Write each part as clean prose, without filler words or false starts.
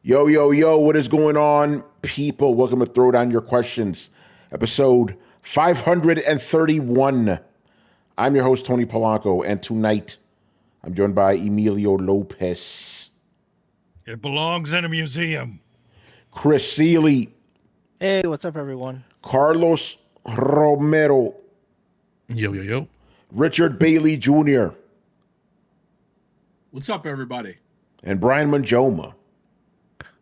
Yo, yo, yo, what is going on, people? Welcome to Throwdown Your Questions, episode 531. I'm your host, Tony Polanco, and tonight I'm joined by Emilio Lopez, It belongs in a museum. Chris Seeley, Hey, what's up, everyone? Carlos Romero, Yo, yo, yo. Richard Bailey Jr., What's up, everybody? and Brian Manjoma.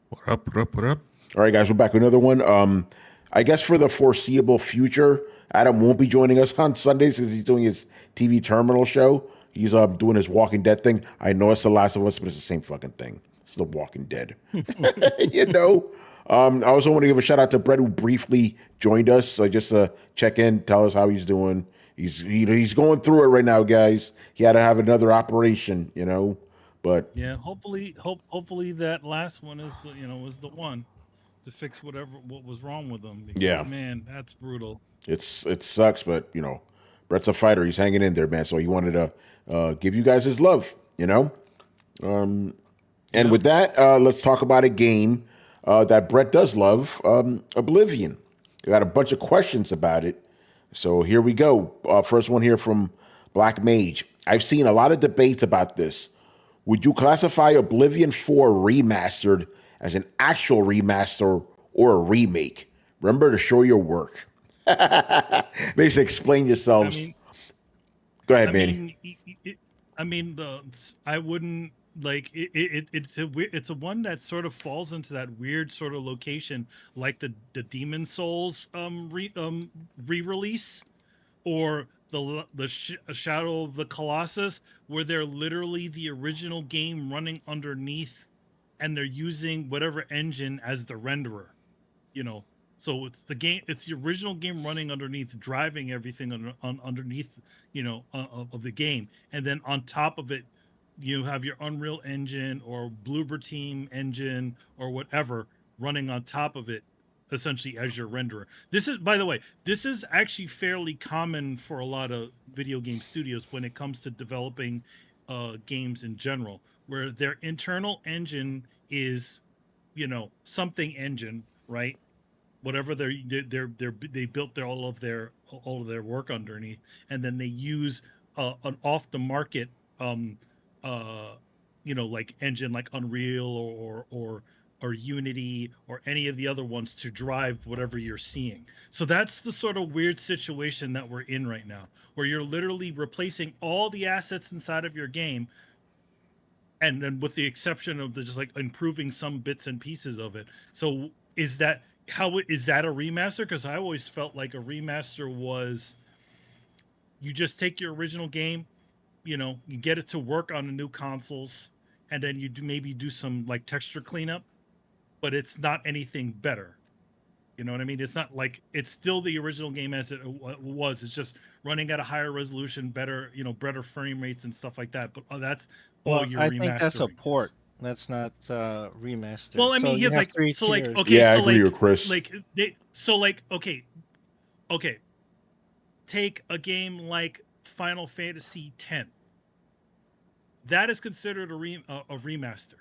What up, what up, what up? All right, guys, we're back with another one. I guess for the foreseeable future, Adam won't be joining us on Sundays because he's doing his TV terminal show. He's doing his Walking Dead thing. I know it's The Last of Us, but it's the same fucking thing. It's The Walking Dead. You know? I also want to give a shout out to Brett, who briefly joined us. So just to check in, tell us how he's doing. He's going through it right now, guys. He had to have another operation, you know? But yeah, hopefully that last one is was the one to fix what was wrong with him. Because, yeah, man, that's brutal. It sucks, but Brett's a fighter. He's hanging in there, man. So he wanted to give you guys his love, And with that, let's talk about a game that Brett does love, Oblivion. We got a bunch of questions about it. So here we go. First one here from Black Mage. I've seen a lot of debates about this. Would you classify Oblivion 4 Remastered as an actual remaster or a remake? Remember to show your work. Basically, explain yourselves. Go ahead, Manny. I wouldn't like it. It's a one that sort of falls into that weird sort of location, like the Demon Souls re-release, or the Shadow of the Colossus, where they're literally the original game running underneath, and they're using whatever engine as the renderer, So it's the original game running underneath, driving everything underneath, of the game, and then on top of it, you have your Unreal Engine or Bloober Team engine or whatever running on top of it, essentially as your renderer. This is, by the way, actually fairly common for a lot of video game studios when it comes to developing games in general, where their internal engine is, something engine, right? Whatever they built all of their work underneath, and then they use an off the market like engine like Unreal or Unity or any of the other ones to drive whatever you're seeing. So that's the sort of weird situation that we're in right now, where you're literally replacing all the assets inside of your game, and then with the exception of just like improving some bits and pieces of it. So is that a remaster? Because I always felt like a remaster was you just take your original game, you get it to work on the new consoles, and then you maybe do some like texture cleanup, but it's not anything better. You know what I mean? It's not like it's still the original game as it was. It's just running at a higher resolution, better, better frame rates and stuff like that. But that's all you're remastering. I think that's a port. That's not remaster. Well, I mean, so okay, yeah, so I agree like, with Chris. Okay. Take a game like Final Fantasy X. That is considered a remaster.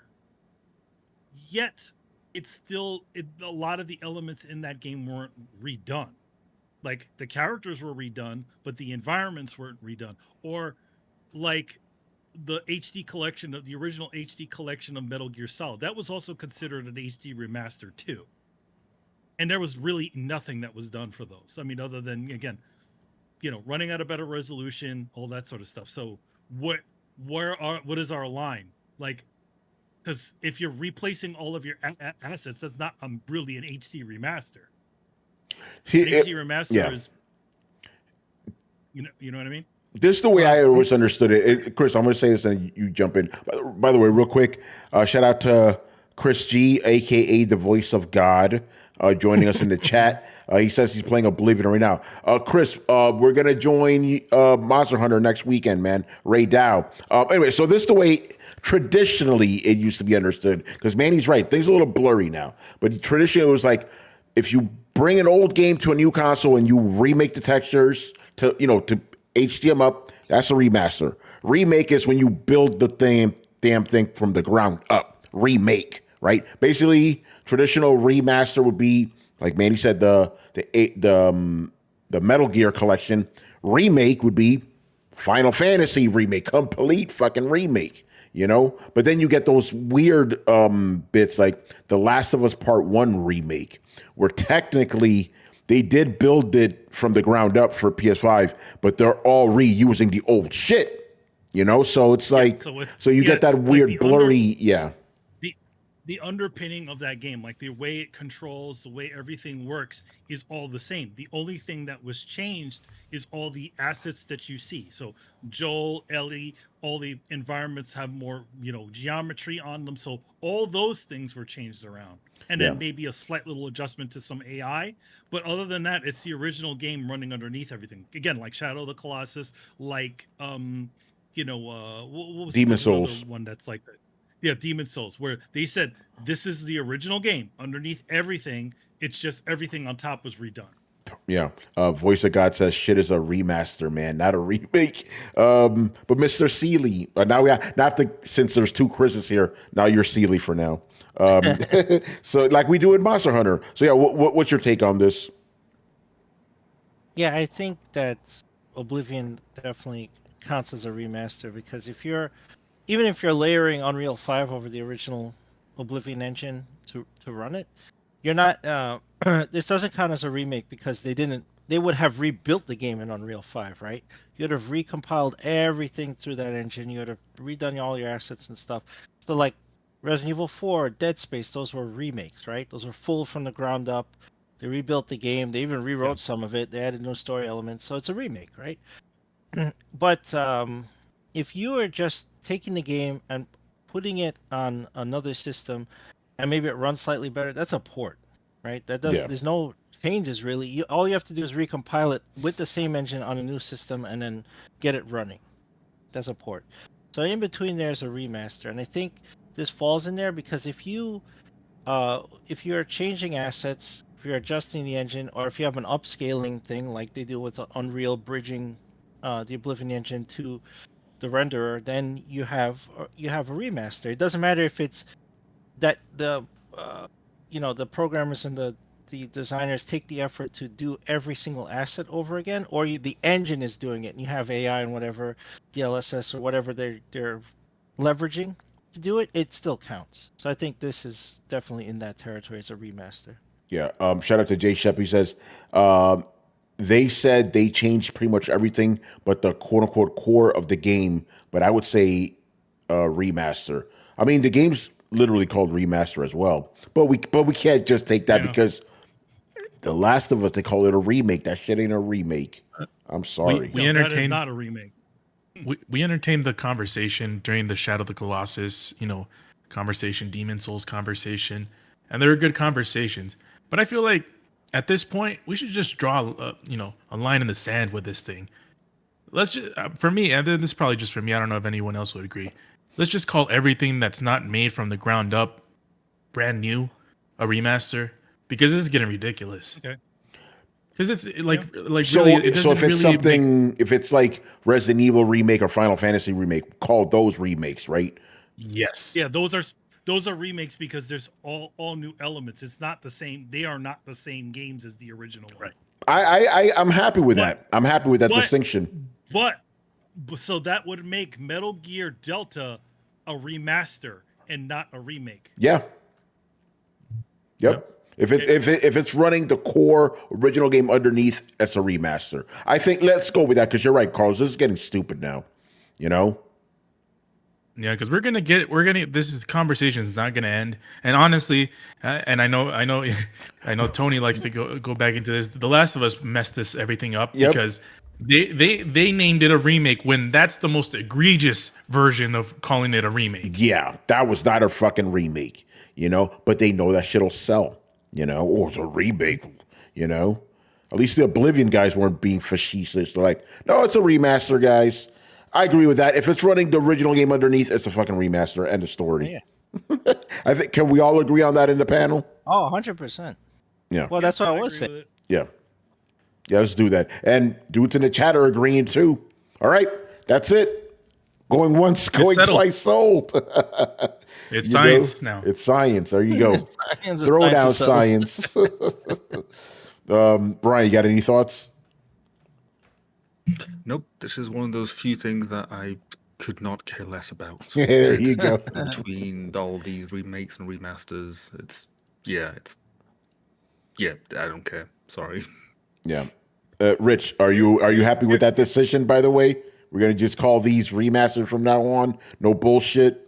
Yet, it's still a lot of the elements in that game weren't redone. Like the characters were redone, but the environments weren't redone. Or like the original HD collection of Metal Gear Solid. That was also considered an HD remaster too. And there was really nothing that was done for those. I mean, other than, again, running at a better resolution, all that sort of stuff. So what is our line? Like, because if you're replacing all of your assets, that's not really an HD remaster. HD remaster is, you know what I mean? This is the way I always understood it. Chris, I'm going to say this and you jump in. By the way, real quick, shout out to Chris G, a.k.a. the voice of God, joining us in the chat. He says he's playing Oblivion right now. Chris, we're going to join Monster Hunter next weekend, man. Ray Dow. Anyway, so this is the way traditionally it used to be understood, because Manny's right. Things are a little blurry now. But traditionally it was like, if you bring an old game to a new console and you remake the textures to HD them up, that's a remaster. Remake is when you build the damn thing from the ground up. Remake, right? Basically, traditional remaster would be like Manny said, the Metal Gear collection. Remake would be Final Fantasy remake, complete fucking remake. But then you get those weird bits like The Last of Us Part 1 remake, where technically they did build it from the ground up for PS5, but they're all reusing the old shit. So it's like, so you get that weird blurry, the underpinning of that game, like the way it controls, the way everything works, is all the same. The only thing that was changed is all the assets that you see. So Joel, Ellie, all the environments have more, geometry on them. So all those things were changed around. And then maybe a slight little adjustment to some AI. But other than that, it's the original game running underneath everything. Again, like Shadow of the Colossus, like what was Demon the Souls. other one that's like that? Yeah, Demon Souls, where they said this is the original game. Underneath everything, it's just everything on top was redone. Yeah. Voice of God says shit is a remaster, man, not a remake. But Mr. Seeley, since there's two Chris's here, now you're Seeley for now. So like we do in Monster Hunter. So yeah, what's your take on this? Yeah, I think that Oblivion definitely counts as a remaster, because even if you're layering Unreal 5 over the original Oblivion engine to run it, you're not. This doesn't count as a remake, because they would have rebuilt the game in Unreal 5, right? You would have recompiled everything through that engine. You would have redone all your assets and stuff. So like Resident Evil 4, Dead Space, those were remakes, right? Those were full from the ground up. They rebuilt the game. They even rewrote some of it. They added new story elements. So it's a remake, right? But if you are just taking the game and putting it on another system, and maybe it runs slightly better, that's a port, right? There's no changes really. All you have to do is recompile it with the same engine on a new system and then get it running. That's a port. So in between there's a remaster, and I think this falls in there because if you're changing assets, if you're adjusting the engine, or if you have an upscaling thing like they do with Unreal bridging the Oblivion engine to the renderer, then you have a remaster. It doesn't matter if it's that the programmers and the designers take the effort to do every single asset over again, or the engine is doing it and you have AI and whatever DLSS or whatever they're leveraging to do it. It still counts. So I think this is definitely in that territory as a remaster. Yeah. Shout out to Jay Shep. He says they said they changed pretty much everything but the quote unquote core of the game. But I would say remaster. I mean, the game's literally called remaster as well. But we can't just take that because The Last of Us, they call it a remake. That shit ain't a remake. I'm sorry. We entertained, that is not a remake. We entertained the conversation during the Shadow of the Colossus, conversation, Demon Souls conversation, and there were good conversations. But I feel like at this point, we should just draw, a line in the sand with this thing. Let's just, for me, and this is probably just for me, I don't know if anyone else would agree. Let's just call everything that's not made from the ground up, brand new, a remaster, because this is getting ridiculous. Okay. Because it's like so, really, it so if it's really something, if it's like Resident Evil remake or Final Fantasy remake, call those remakes, right? Yes. Yeah, those are remakes because there's all new elements. It's not the same. They are not the same games as the original. Right. I'm happy with that. I'm happy with that distinction. But so that would make Metal Gear Delta a remaster and not a remake. Yeah. Yep. If it's running the core original game underneath, that's a remaster. I think let's go with that because you're right, Carlos. This is getting stupid now. Yeah, because this conversation is not gonna end. And honestly, and I know Tony likes to go back into this. The Last of Us messed everything up because they named it a remake when that's the most egregious version of calling it a remake. Yeah, that was not a fucking remake, but they know that shit'll sell, or it's a remake, At least the Oblivion guys weren't being facetious. They're like, no, it's a remaster, guys. I agree with that. If it's running the original game underneath, it's a fucking remaster. End of story. Yeah. I think, can we all agree on that in the panel? Oh, 100%. Yeah. Well, that's what I was saying. Yeah. Yeah, let's do that. And dudes in the chat are agreeing too. All right. That's it. Going once, going settled. twice, sold. It's You science know? now. It's science. There you go. Science is Throw down science is science. Brian, you got any thoughts? Nope, this is one of those few things that I could not care less about. There you go. Between all these remakes and remasters, I don't care. Sorry. Yeah. Rich, are you happy with that decision, by the way? We're going to just call these remasters from now on. No bullshit.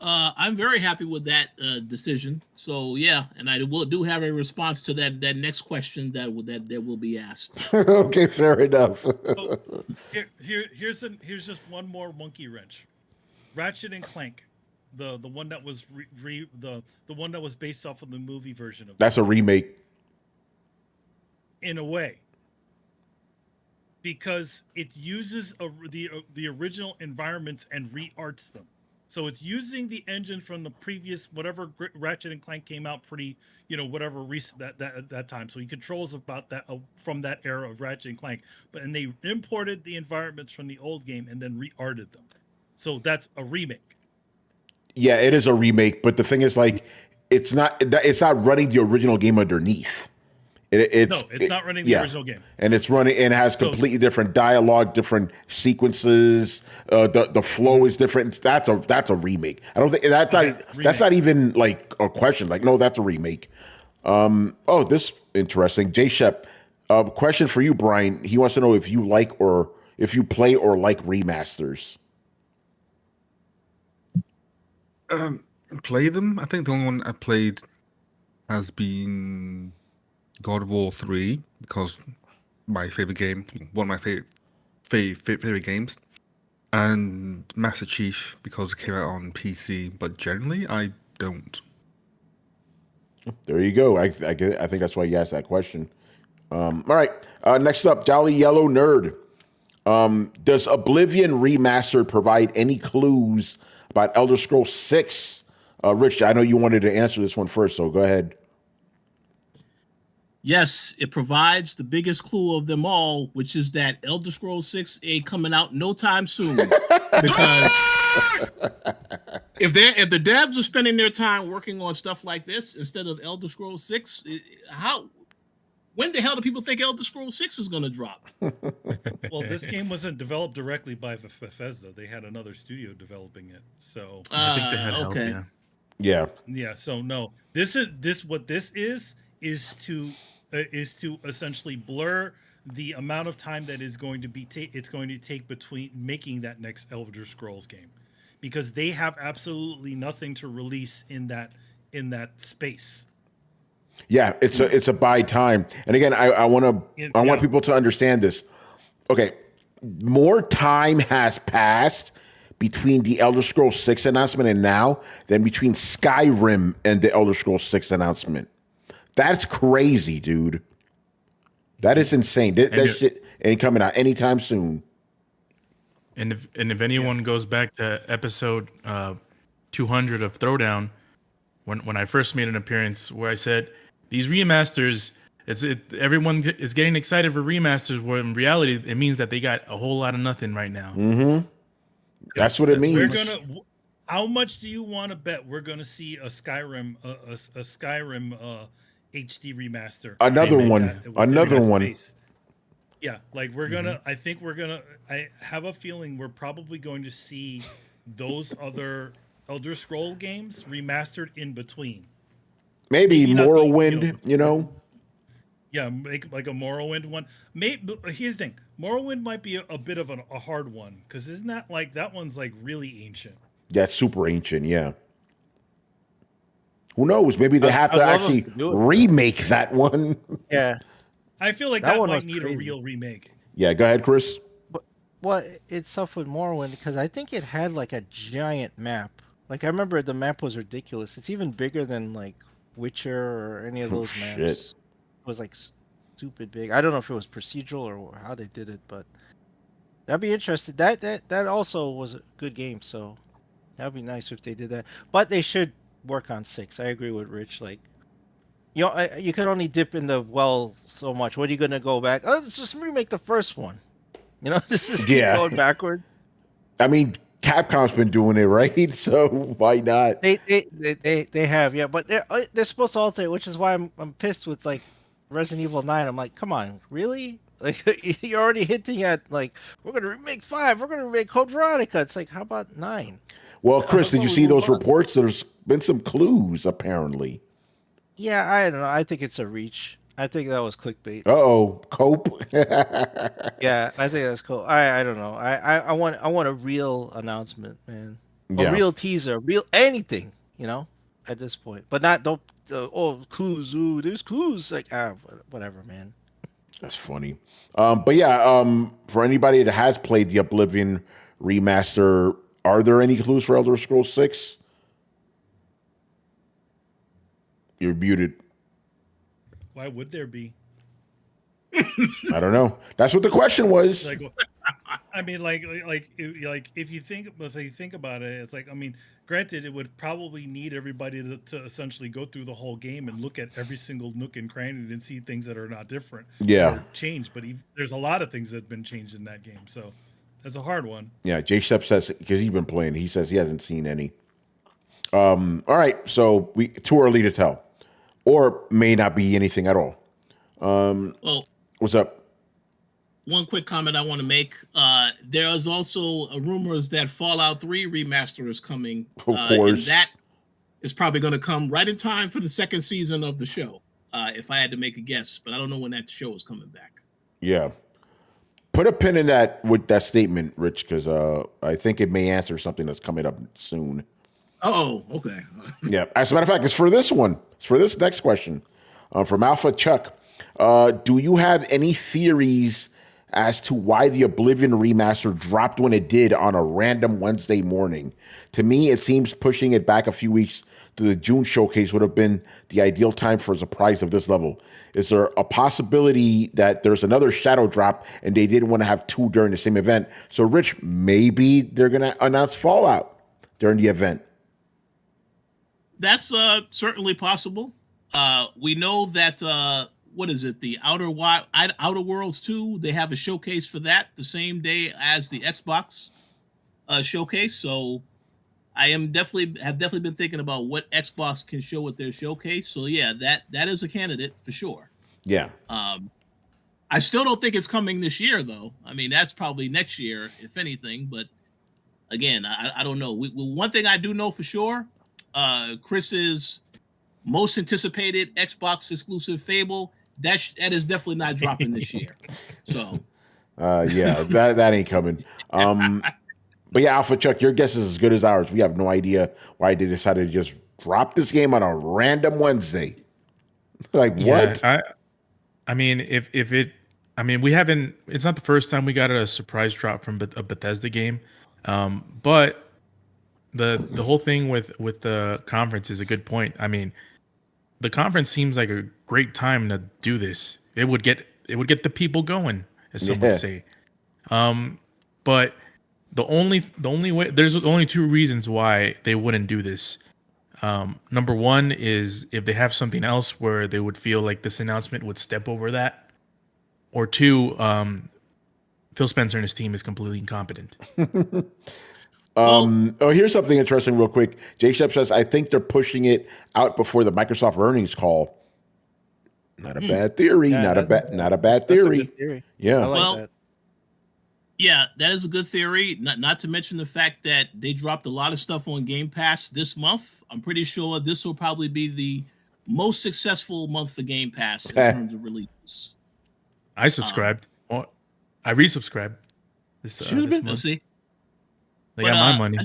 I'm very happy with that decision. So yeah, and I do have a response to that next question that will be asked. Okay, fair enough. So, here's just one more monkey wrench. Ratchet and Clank, the one that was the one that was based off of the movie version of That's a remake. in a way, because it uses the original environments and re-arts them. So it's using the engine from the previous whatever Ratchet and Clank came out pretty, whatever recent that time. So he controls about that from that era of Ratchet and Clank, and they imported the environments from the old game and then re-arted them. So that's a remake. Yeah, it is a remake, but the thing is, like, it's not running the original game underneath. It's not running the original game, and it's running and has completely different dialogue, different sequences. The flow is different. That's a remake. I don't think that's not even like a question. Like, no, that's a remake. This interesting. J Shep, question for you, Brian. He wants to know if you play or like remasters. Play them. I think the only one I played has been God of War 3, because my favorite game, one of my favorite games, and Master Chief because it came out on PC. But generally, I don't. There you go. I think that's why you asked that question. All right. Next up, Jolly Yellow Nerd. Does Oblivion Remastered provide any clues about Elder Scrolls 6? Rich, I know you wanted to answer this one first, so go ahead. Yes, it provides the biggest clue of them all, which is that Elder Scrolls 6 ain't coming out no time soon. Because if the devs are spending their time working on stuff like this instead of Elder Scrolls 6, when the hell do people think Elder Scrolls 6 is going to drop? Well, this game wasn't developed directly by Bethesda. They had another studio developing it. So I think they had help, okay. Yeah. Yeah. So no, what this is to essentially blur the amount of time that is going to be it's going to take between making that next Elder Scrolls game, because they have absolutely nothing to release in that space. Yeah, it's a buy time. And again, I want people to understand this. Okay, more time has passed between the Elder Scrolls 6 announcement and now than between Skyrim and the Elder Scrolls 6 announcement. That's crazy, dude. That is insane. That shit ain't coming out anytime soon. And if anyone goes back to episode 200 of Throwdown, when I first made an appearance, where I said these remasters, everyone is getting excited for remasters, where in reality it means that they got a whole lot of nothing right now. Mm-hmm. That's what it means. How much do you want to bet we're gonna see a Skyrim HD remaster? Another one. Yeah, like we're gonna. I think we're gonna. I have a feeling we're probably going to see those other Elder Scroll games remastered in between. Maybe Morrowind, Yeah, make like a Morrowind one. Maybe here's the thing: Morrowind might be a bit of a hard one, because isn't that like that one's like really ancient? Yeah, it's super ancient. Yeah. Who knows? Maybe they have to actually remake that one. Yeah. I feel like that might need a real remake. Yeah, go ahead, Chris. Well, it's tough with Morrowind because I think it had like a giant map. Like I remember the map was ridiculous. It's even bigger than like Witcher or any of those maps. Shit. It was like stupid big. I don't know if it was procedural or how they did it, but that'd be interesting. That also was a good game, so that'd be nice if they did that. But they should work on 6. I agree with Rich. Like, you can only dip in the well so much. What are you gonna go back? Oh, let's just remake the first one. Just keep going backward. I mean, Capcom's been doing it, right? So why not? They have, yeah, but they're supposed to alter it, which is why I'm pissed with like Resident Evil 9. I'm like, come on, really? Like you're already hinting at like we're gonna remake 5, we're gonna remake Code Veronica. It's like, how about 9? Well, Chris, How did about you we see move those on? reports? There's been some clues, apparently. Yeah, I don't know. I think it's a reach. I think that was clickbait. Uh-oh, Cope. Yeah, I think that's cool. I don't know. I want a real announcement, man. A Yeah. real teaser, real anything, at this point. But not don't clues. Ooh, there's clues. Like whatever, man. That's funny. But yeah, for anybody that has played the Oblivion Remaster, are there any clues for Elder Scrolls 6? You're muted. Why would there be? I don't know. That's what the question was. Like, I mean, if you think about it, it's like, I mean, granted, it would probably need everybody to essentially go through the whole game and look at every single nook and cranny and see things that are not different, Yeah. or changed. But there's a lot of things that have been changed in that game, so that's a hard one. Yeah, J Shep says, because he's been playing, he says he hasn't seen any. All right, so too early to tell, or may not be anything at all. Well, What's up? one quick comment I want to make. There is also rumors that Fallout 3 remaster is coming. Of course. And that is probably going to come right in time for the second season of the show, if I had to make a guess. But I don't know when that show is coming back. Yeah. Put a pin in that with that statement, Rich, because I think it may answer something that's coming up soon. Oh, okay. Yeah. As a matter of fact, it's for this one. It's for this next question from Alpha Chuck. Do you have any theories as to why the Oblivion Remaster dropped when it did on a random Wednesday morning? To me, it seems pushing it back a few weeks to the June showcase would have been the ideal time for a surprise of this level. Is there a possibility that there's another shadow drop and they didn't want to have two during the same event? So, Rich, maybe they're going to announce Fallout during the event. That's certainly possible. We know that what is it? The Outer Worlds 2. They have a showcase for that the same day as the Xbox showcase. So I have definitely been thinking about what Xbox can show at their showcase. So yeah, that is a candidate for sure. Yeah. I still don't think it's coming this year though. I mean, that's probably next year, if anything. But again, I don't know. One thing I do know for sure, Chris's most anticipated Xbox exclusive Fable, that is definitely not dropping this year. So yeah, that ain't coming. But yeah, Alpha Chuck, your guess is as good as ours. We have no idea why they decided to just drop this game on a random Wednesday. Like what? I mean, we haven't. It's not the first time we got a surprise drop from a Bethesda game, but the whole thing with the conference is a good point. I mean, the conference seems like a great time to do this. It would get the people going, as some would say. But the only way, there's only two reasons why they wouldn't do this. Number one is if they have something else where they would feel like this announcement would step over that, or two, Phil Spencer and his team is completely incompetent. Here's something interesting real quick. Jay Shep says, I think they're pushing it out before the Microsoft earnings call. Not a bad theory. Yeah, not a bad theory. That's a good theory. Yeah. I like that. Yeah, that is a good theory. Not to mention the fact that they dropped a lot of stuff on Game Pass this month. I'm pretty sure this will probably be the most successful month for Game Pass in terms of releases. I subscribed. I resubscribed. This month. See, They got my money.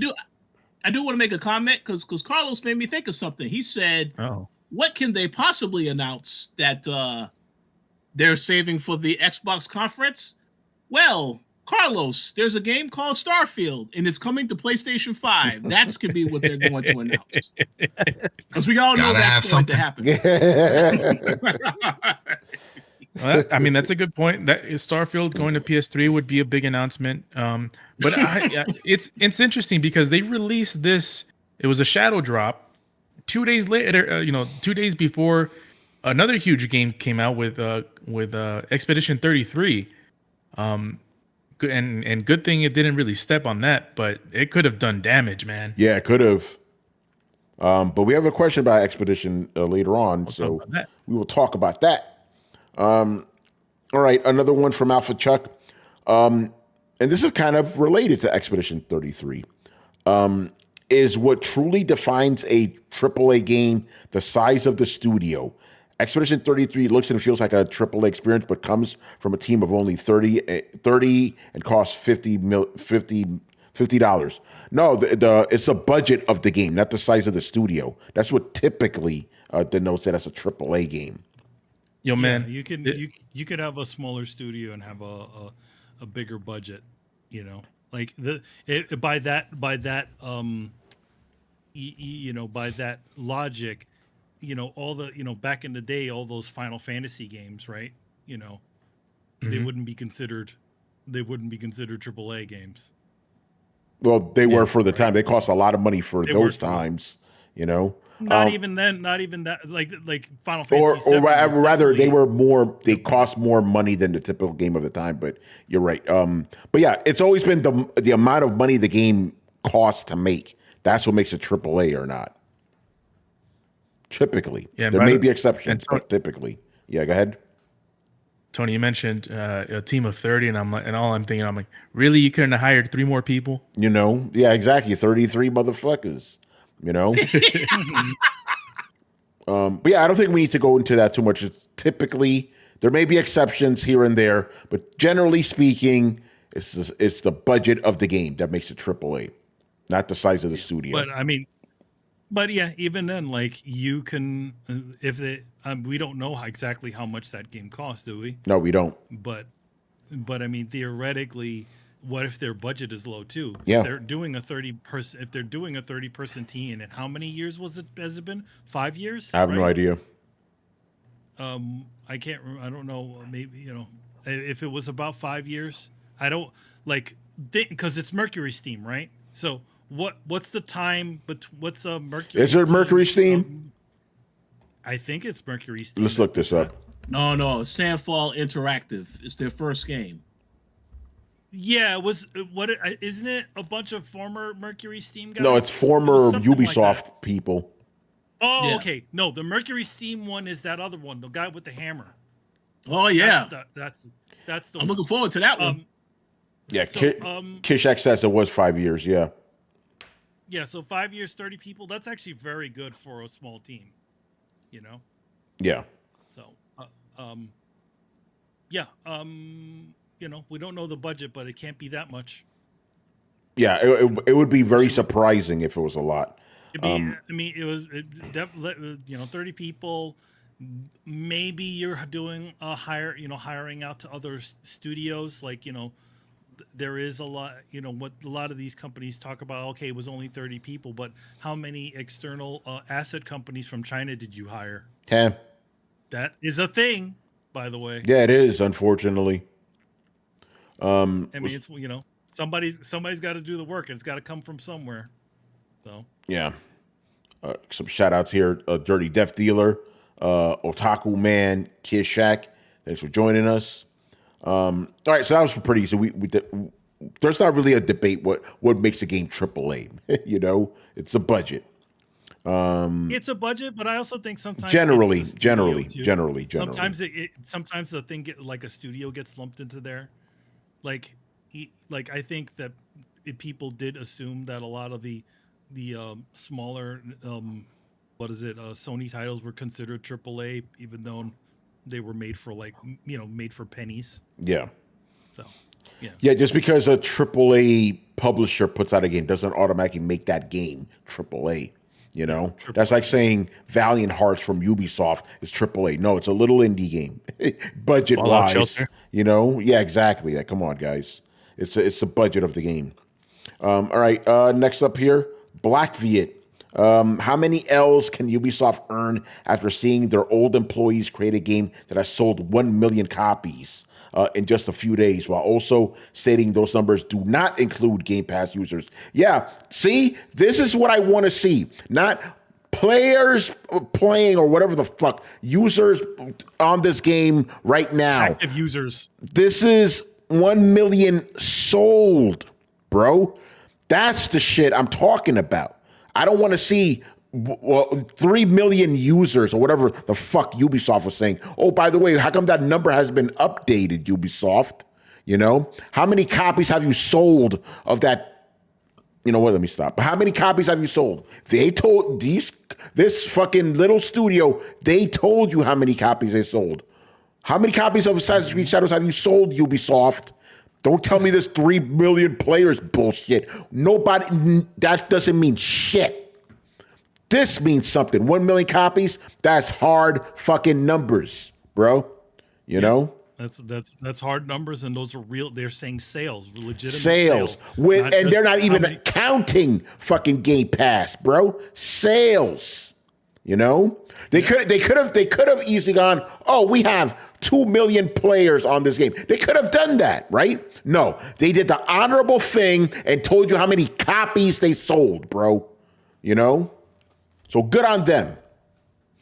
I do want to make a comment because Carlos made me think of something. He said, Oh. what can they possibly announce that they're saving for the Xbox conference? Well, Carlos, there's a game called Starfield, and it's coming to PlayStation 5. That could be what they're going to announce. Because we all know that's going to happen. Well, I mean, that's a good point. That Starfield going to PS3 would be a big announcement. But it's interesting because they released this. It was a shadow drop 2 days later. 2 days before another huge game came out with Expedition 33. and good thing it didn't really step on that, but it could have done damage, man. Yeah, it could have. But we have a question about Expedition later on, We'll talk so about that. we will talk about that. All right, another one from Alpha Chuck. And this is kind of related to Expedition 33. Is what truly defines a AAA game the size of the studio. Expedition 33 looks and feels like a AAA experience, but comes from a team of only 30 and costs $50. No, it's the budget of the game, not the size of the studio. That's what typically denotes that as a AAA game. Yo, man, you could have a smaller studio and have a bigger budget, you know, like by that by that logic, you know, all the, you know, back in the day, all those Final Fantasy games, right? You know, they wouldn't be considered AAA games. Well, they were for the time. They cost a lot of money for those times, you know. Not even that. Like Final Fantasy. Or rather, they cost more money than the typical game of the time. But you're right. But yeah, it's always been the amount of money the game costs to make. That's what makes it AAA or not. Typically, there may be exceptions, but typically, yeah. Go ahead. Tony, you mentioned a team of 30, and I'm like, really? You couldn't have hired 3 more people? You know, yeah, exactly. 33 motherfuckers. You know. But yeah, I don't think we need to go into that too much. It's typically, there may be exceptions here and there, but generally speaking, it's the budget of the game that makes it AAA, not the size of the studio. But I mean, yeah, even then, like you can, we don't know exactly how much that game costs, do we? No, we don't. But I mean, theoretically, what if their budget is low too? Yeah. If they're doing a 30-person team, and how many years has it been? 5 years? I have no idea. I can't remember. I don't know. Maybe, you know, if it was about 5 years, I don't because it's Mercury Steam, right? So what's the time? But what's a Mercury? Is it Mercury Steam? I think it's Mercury Steam. Let's look this up. No, Sandfall Interactive. It's their first game. Yeah, it was. Isn't it a bunch of former Mercury Steam guys? No, it's former Ubisoft like people. Oh, Yeah. okay. No, the Mercury Steam one is that other one, the guy with the hammer. Oh yeah, That's the. I'm looking forward to that one. Yeah, So, Kishak says it was 5 years. Yeah. Yeah, so 5 years, 30 people. That's actually very good for a small team. You know. Yeah. So, yeah. You know, we don't know the budget, but it can't be that much. Yeah, it would be very surprising if it was a lot. It'd be, I mean, you know, 30 people. Maybe you're doing hiring out to other studios. Like, you know, there is a lot, you know, what a lot of these companies talk about. Okay, it was only 30 people, but how many external asset companies from China did you hire? 10. That is a thing, by the way. Yeah, it is, unfortunately. I mean, it's, you know, somebody's got to do the work, and it's got to come from somewhere. So Yeah. Some shout outs here. Dirty Death Dealer, Otaku Man, Kishak. Thanks for joining us. All right, so that was pretty easy. There's not really a debate what makes a game AAA. You know, it's the budget. it's a budget, but I also think sometimes Generally. it's the studio, too. Sometimes sometimes the thing like a studio gets lumped into there. Like I think that people did assume that a lot of the smaller Sony titles were considered AAA, even though they were made for made for pennies. Yeah. So Yeah, just because a AAA publisher puts out a game doesn't automatically make that game AAA. You know, that's like saying Valiant Hearts from Ubisoft is AAA. No, it's a little indie game, budget wise. You know, yeah, exactly. Like, come on, guys, it's the budget of the game. All right, next up here, Black Viet. How many L's can Ubisoft earn after seeing their old employees create a game that has sold 1 million copies in just a few days, while also stating those numbers do not include Game Pass users? Yeah, see, this is what I want to see. Not players playing or whatever the fuck, users on this game right now. active users. This is 1 million sold, bro. That's the shit I'm talking about. I don't want to see 3 million users or whatever the fuck Ubisoft was saying. Oh, by the way, how come that number has been updated, Ubisoft? You know, how many copies have you sold of that? You know what? Let me stop. How many copies have you sold? They told this fucking little studio, they told you how many copies they sold. How many copies of Assassin's Creed Shadows have you sold, Ubisoft? Don't tell me this 3 million players bullshit. Nobody, that doesn't mean shit. This means something. 1 million copies, that's hard fucking numbers, bro. You know? That's hard numbers, and those are real. They're saying sales, legitimate Sales. And they're not even counting fucking Game Pass, bro. Sales. You know? They could have easily gone, oh, we have 2 million players on this game. They could have done that, right? No. They did the honorable thing and told you how many copies they sold, bro. You know? So good on them.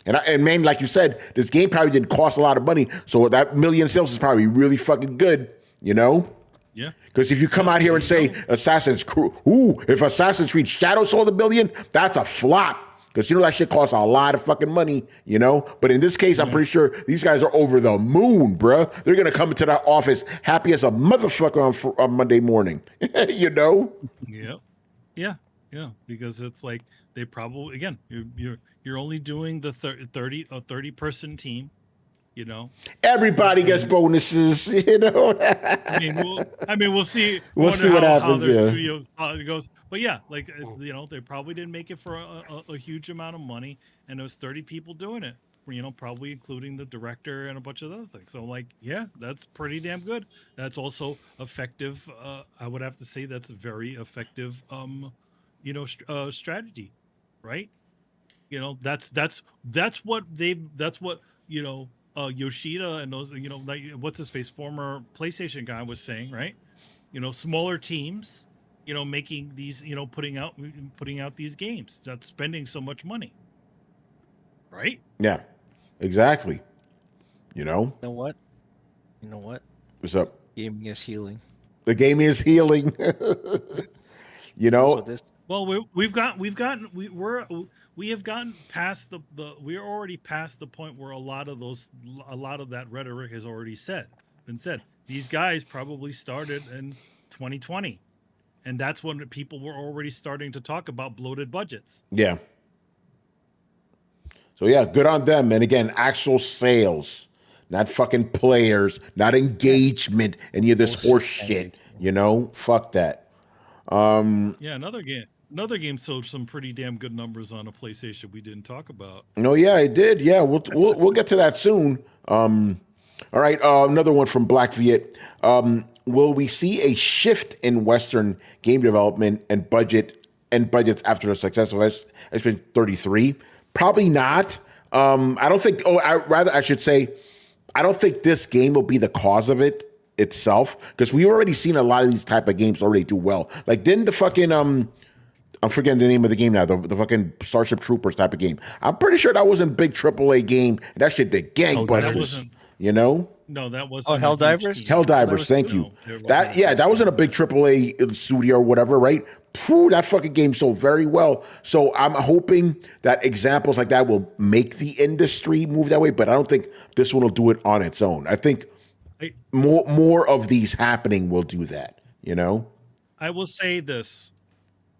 And man, like you said, this game probably didn't cost a lot of money. So that million sales is probably really fucking good, you know? Yeah. Because if you come out here and say Assassin's Creed, if Assassin's Creed Shadow sold 1 billion, that's a flop. Because you know that shit costs a lot of fucking money, you know? But in this case, I'm pretty sure these guys are over the moon, bruh. They're going to come into that office happy as a motherfucker on Monday morning, you know? Yeah. Yeah. Yeah. Because it's like they probably, again, you're only doing the 30 person team, you know? Everybody gets bonuses, you know? I mean, we'll see. We'll see what happens, how their yeah. studio goes. But yeah, like, you know, they probably didn't make it for a huge amount of money, and there was 30 people doing it, you know, probably including the director and a bunch of other things. So like, yeah, that's pretty damn good. That's also effective. I would have to say that's a very effective, you know, strategy, right? You know, that's what you know, Yoshida and those, you know, like what's his face, former PlayStation guy was saying, right? You know, smaller teams, you know, making these, you know, putting out these games, not spending so much money, right? Yeah, exactly. You know? You know what? What's up? Gaming is healing. The game is healing. You know? Well, we have gotten past we're already past the point where a lot of that rhetoric has already been said. These guys probably started in 2020, and that's when people were already starting to talk about bloated budgets. Yeah. So yeah, good on them. And again, actual sales, not fucking players, not engagement, any of this horse shit. You know, fuck that. Yeah, another game sold some pretty damn good numbers on a PlayStation we didn't talk about. No, yeah, it did. Yeah, we'll get to that soon. All right, another one from Black Viet. Will we see a shift in Western game development and budgets after the success of Expedition 33? Probably not. I don't think. I should say, I don't think this game will be the cause of it itself, because we've already seen a lot of these type of games already do well. Like, didn't the fucking I'm forgetting the name of the game now, the fucking Starship Troopers type of game. I'm pretty sure that wasn't a big AAA game. And that shit did gangbusters. You know? No, that wasn't. Helldivers? Helldivers, thank you. That wasn't a big AAA studio or whatever, right? Phew, that fucking game sold very well. So I'm hoping that examples like that will make the industry move that way, but I don't think this one will do it on its own. I think more of these happening will do that, you know? I will say this.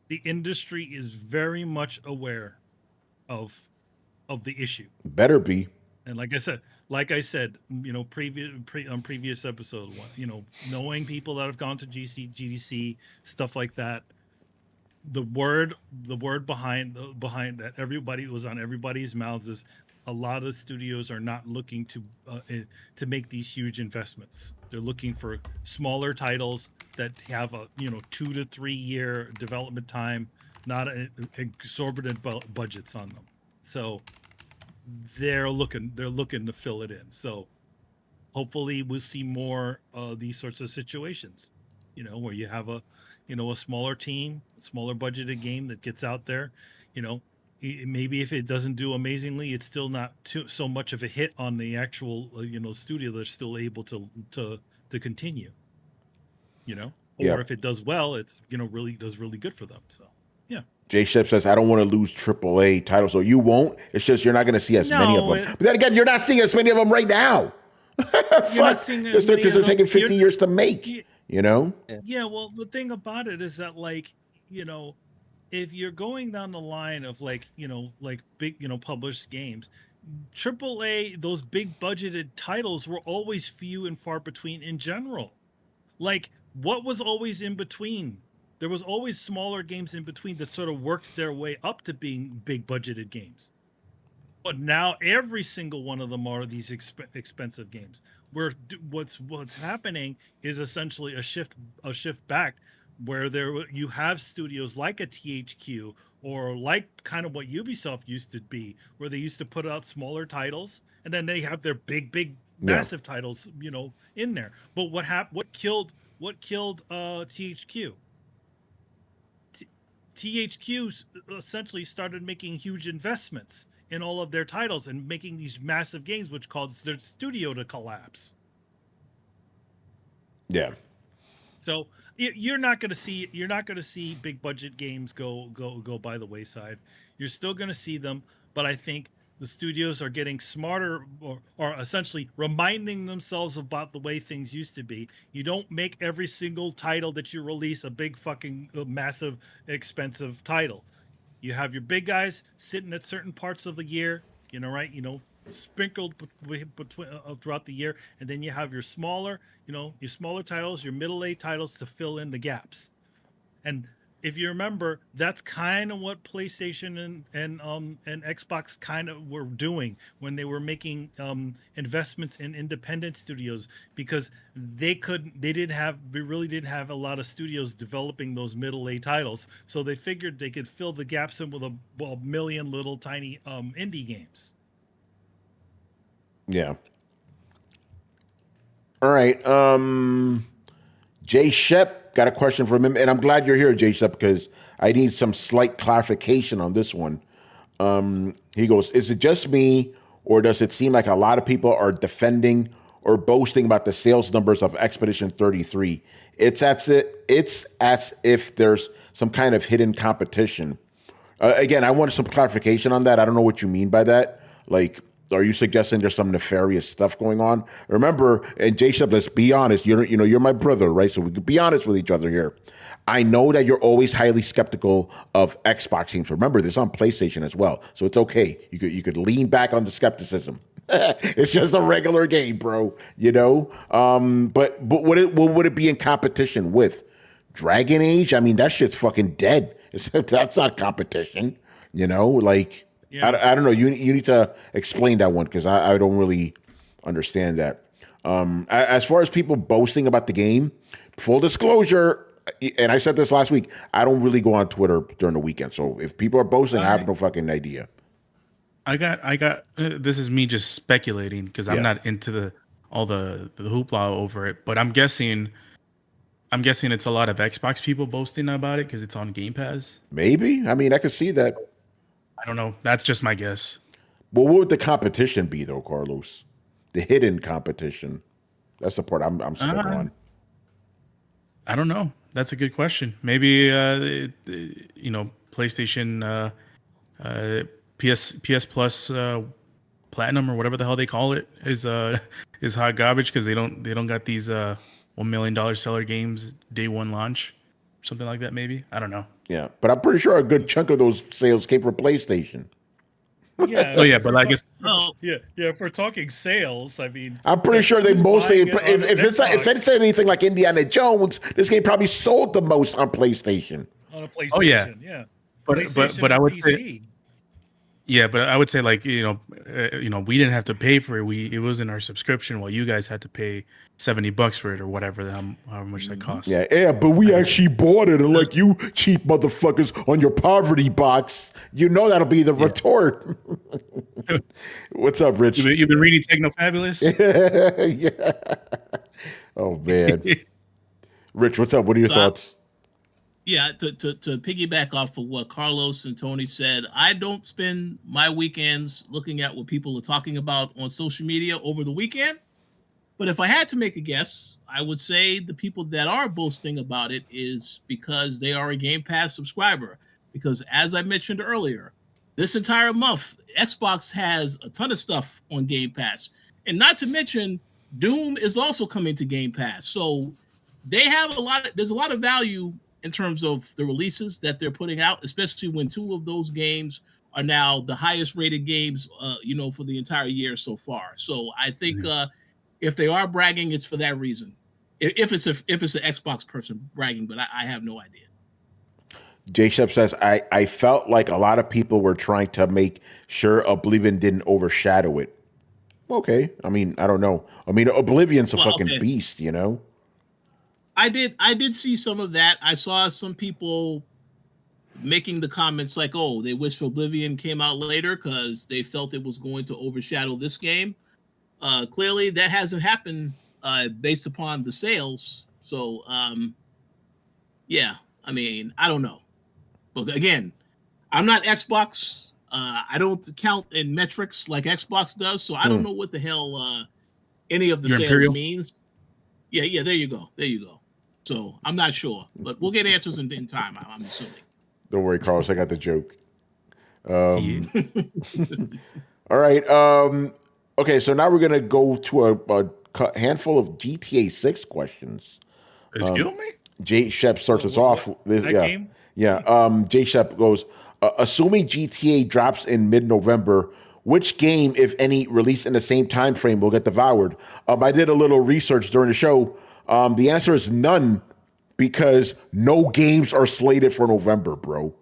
The industry is very much aware of the issue. Better be. And like I said, you know, previous episode, you know, knowing people that have gone to GDC, stuff like that, the word behind that everybody was on everybody's mouths is a lot of studios are not looking to make these huge investments. They're looking for smaller titles that have a 2 to 3 year development time, not exorbitant budgets on them. So they're looking to fill it in. So hopefully we'll see more these sorts of situations, you know, where you have a smaller team, smaller budgeted game that gets out there, you know. Maybe if it doesn't do amazingly, it's still not so much of a hit on the actual studio. They're still able to continue. you know, Yeah. or if it does well, it's, you know, really does really good for them. So yeah. Jay Shep says, I don't want to lose AAA titles. So you won't. It's just you're not going to see as many of them. But then again, you're not seeing as many of them right now. You're not seeing Because they're taking 15 years to make, you know? Yeah, well, the thing about it is that, like, you know, if you're going down the line of, like, you know, like big, you know, published games, AAA, those big budgeted titles were always few and far between in general. Like, what was always in between? There was always smaller games in between that sort of worked their way up to being big budgeted games. But now every single one of them are these expensive games. Where what's happening is essentially a shift back, where you have studios like a THQ or like kind of what Ubisoft used to be, where they used to put out smaller titles and then they have their big massive titles, you know, in there. But what killed THQ? THQ essentially started making huge investments in all of their titles and making these massive games, which caused their studio to collapse. Yeah. So you're not going to see big budget games go by the wayside. You're still going to see them, but I think the studios are getting smarter, or essentially reminding themselves about the way things used to be. You don't make every single title that you release a big fucking massive expensive title. You have your big guys sitting at certain parts of the year, you know, right? You know, sprinkled between throughout the year, and then you have your smaller, you know, your smaller titles, your middle-aged titles to fill in the gaps. And if you remember, that's kind of what PlayStation and Xbox kind of were doing when they were making investments in independent studios, because they really didn't have a lot of studios developing those middle-aged titles, so they figured they could fill the gaps in with a million little tiny indie games. Yeah. All right. Jay Shep got a question from him, and I'm glad you're here, Jay Shep, because I need some slight clarification on this one. He goes, is it just me, or does it seem like a lot of people are defending or boasting about the sales numbers of Expedition 33? It's as if there's some kind of hidden competition. Again, I want some clarification on that. I don't know what you mean by that. Like, are you suggesting there's some nefarious stuff going on? Remember, and J-Shep, let's be honest. You're my brother, right? So we could be honest with each other here. I know that you're always highly skeptical of Xbox games. Remember, this on PlayStation as well, so it's okay. You could lean back on the skepticism. It's just a regular game, bro. You know. But what would it be in competition with? Dragon Age? I mean, that shit's fucking dead. That's not competition. You know, like. Yeah. I don't know. You need to explain that one, because I don't really understand that. As far as people boasting about the game, full disclosure, and I said this last week, I don't really go on Twitter during the weekend. So if people are boasting, I have no fucking idea. I got. This is me just speculating, because I'm not into all the hoopla over it. But I'm guessing it's a lot of Xbox people boasting about it because it's on Game Pass. Maybe. I mean, I could see that. I don't know. That's just my guess. Well, what would the competition be, though, Carlos? The hidden competition. That's the part I'm stuck on. I don't know. That's a good question. Maybe PlayStation PS Plus Platinum, or whatever the hell they call it, is hot garbage because they don't got these $1 million seller games day one launch, something like that. Maybe, I don't know. Yeah, but I'm pretty sure a good chunk of those sales came from PlayStation. Yeah. Oh yeah, but I guess. Oh yeah. If we're talking sales, I mean, I'm pretty sure they mostly. If it's anything like Indiana Jones, this game probably sold the most on PlayStation. On a PlayStation. Oh yeah. But I would PC. say. Yeah, but I would say, like, we didn't have to pay for it. It was in our subscription, while you guys had to pay $70 for it, or whatever how much that costs. Yeah, but we actually bought it, and like you cheap motherfuckers on your poverty box, you know that'll be the retort. What's up, Rich? You've been reading Techno Fabulous? Yeah. Oh man, Rich, what's up? What are your thoughts? Yeah, to piggyback off of what Carlos and Tony said, I don't spend my weekends looking at what people are talking about on social media over the weekend. But if I had to make a guess, I would say the people that are boasting about it is because they are a Game Pass subscriber. Because as I mentioned earlier, this entire month, Xbox has a ton of stuff on Game Pass. And not to mention, Doom is also coming to Game Pass. So they have there's a lot of value in terms of the releases that they're putting out, especially when two of those games are now the highest rated games, for the entire year so far. So I think if they are bragging, it's for that reason. If it's an Xbox person bragging, but I have no idea. J Shep says, I felt like a lot of people were trying to make sure Oblivion didn't overshadow it. Okay. I mean, I don't know. I mean, Oblivion's a fucking beast, you know? I did see some of that. I saw some people making the comments like, oh, they wish Oblivion came out later because they felt it was going to overshadow this game. Clearly, that hasn't happened based upon the sales. So, yeah, I mean, I don't know. But again, I'm not Xbox. I don't count in metrics like Xbox does, so I don't know what the hell any of the sales Imperial means. Yeah, there you go. So I'm not sure, but we'll get answers in time, I'm assuming. Don't worry, Carlos, I got the joke. All right. Okay, so now we're going to go to a handful of GTA 6 questions. Excuse me? J Shep starts us off. Game? Yeah. J Shep goes, assuming GTA drops in mid-November, which game, if any, released in the same time frame will get devoured? I did a little research during the show. The answer is none, because no games are slated for November, bro.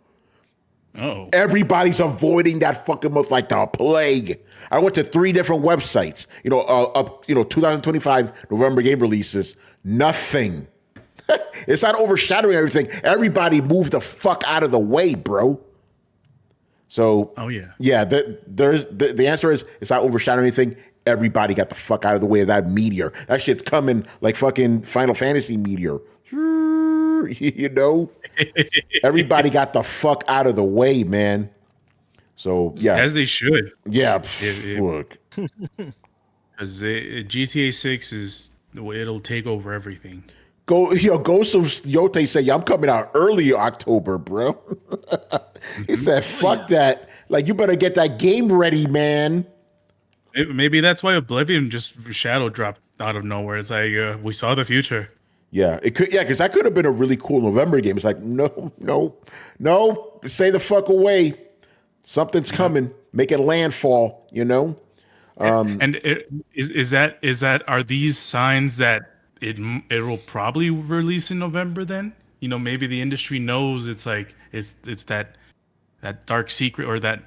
Oh. Everybody's avoiding that fucking month like the plague. I went to 3 different websites. 2025 November game releases. Nothing. It's not overshadowing everything. Everybody move the fuck out of the way, bro. So, yeah. The answer is it's not overshadowing anything. Everybody got the fuck out of the way of that meteor. That shit's coming like fucking Final Fantasy meteor. You know, everybody got the fuck out of the way, man. So yeah, as they should. Yeah, fuck. Because GTA 6 it'll take over everything. Ghost of Yote said, "Yeah, I'm coming out early October, bro." He said, "Fuck that! Like, you better get that game ready, man." Maybe that's why Oblivion just shadow dropped out of nowhere. It's like we saw the future. Yeah, it could. Yeah, because that could have been a really cool November game. It's like, no, stay the fuck away. Something's coming. Make it landfall. You know. Are these signs that it will probably release in November? Then maybe the industry knows it's like it's that dark secret or that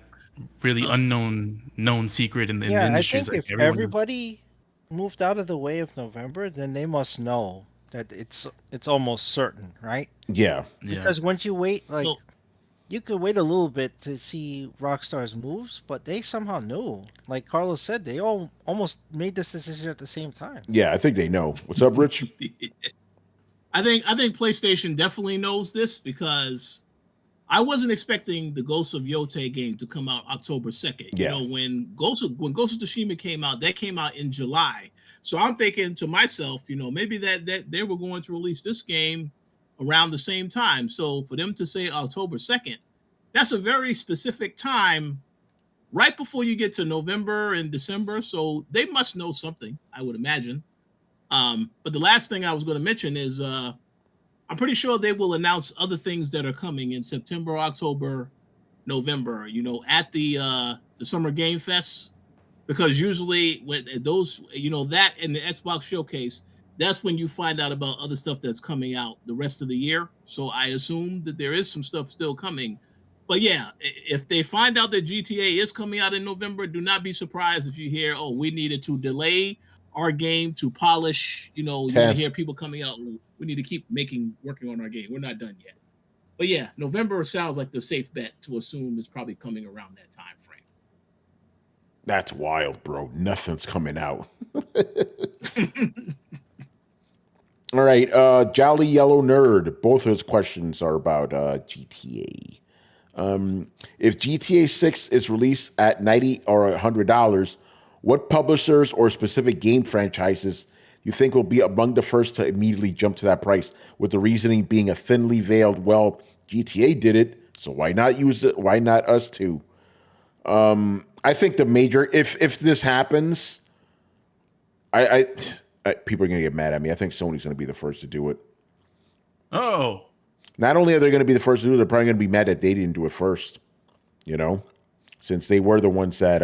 really known secret in the industry. I think if everybody moved out of the way of November, then they must know that it's almost certain, right? Yeah. Because once you wait, you could wait a little bit to see Rockstar's moves, but they somehow knew. Like Carlos said, they all almost made this decision at the same time. Yeah, I think they know. What's up, Rich? I think PlayStation definitely knows this, because I wasn't expecting the Ghost of Yote game to come out October 2nd. Yeah. When Ghost of Tsushima came out, that came out in July. So I'm thinking to myself, maybe that they were going to release this game around the same time. So for them to say October 2nd, that's a very specific time right before you get to November and December. So they must know something, I would imagine. But the last thing I was going to mention is I'm pretty sure they will announce other things that are coming in September, October, November, at the Summer Game Fest. Because usually when those, that and the Xbox Showcase, that's when you find out about other stuff that's coming out the rest of the year. So I assume that there is some stuff still coming. But yeah, if they find out that GTA is coming out in November, do not be surprised if you hear, oh, we needed to delay our game to polish. You hear people coming out, we need to keep working on our game. We're not done yet. But yeah, November sounds like the safe bet to assume it's probably coming around that time frame. That's wild, bro. Nothing's coming out. All right, Jolly Yellow Nerd. Both of his questions are about GTA. If GTA 6 is released at $90 or $100, what publishers or specific game franchises you think will be among the first to immediately jump to that price, with the reasoning being a thinly veiled, well, GTA did it, so why not use it? Why not us too? I think the major, if this happens, I people are gonna get mad at me. I think Sony's gonna be the first to do it. Oh, Not only are they gonna be the first to do it, they're probably gonna be mad that they didn't do it first. You know, since they were the ones that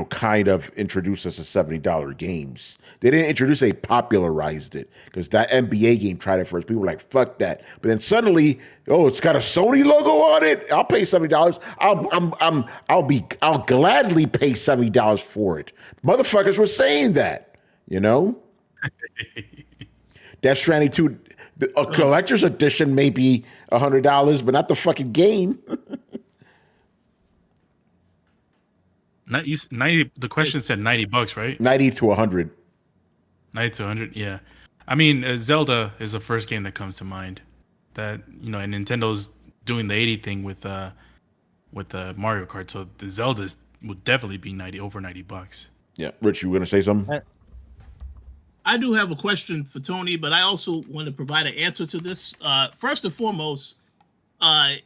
kind of introduced us to $70 games. They didn't introduce it, they popularized it, because that NBA game tried it first. People were like, fuck that. But then suddenly, it's got a Sony logo on it. I'll pay $70. I'll gladly pay $70 for it. Motherfuckers were saying that, Death Stranding 2, a collector's edition may be $100, but not the fucking game. 90. The question said $90, right? 90 to 100. 90 to 100. Yeah, I mean, Zelda is the first game that comes to mind. That and Nintendo's doing the 80 thing with Mario Kart, so the Zeldas would definitely be over $90. Yeah, Rich, you were gonna say something? I do have a question for Tony, but I also want to provide an answer to this. First and foremost,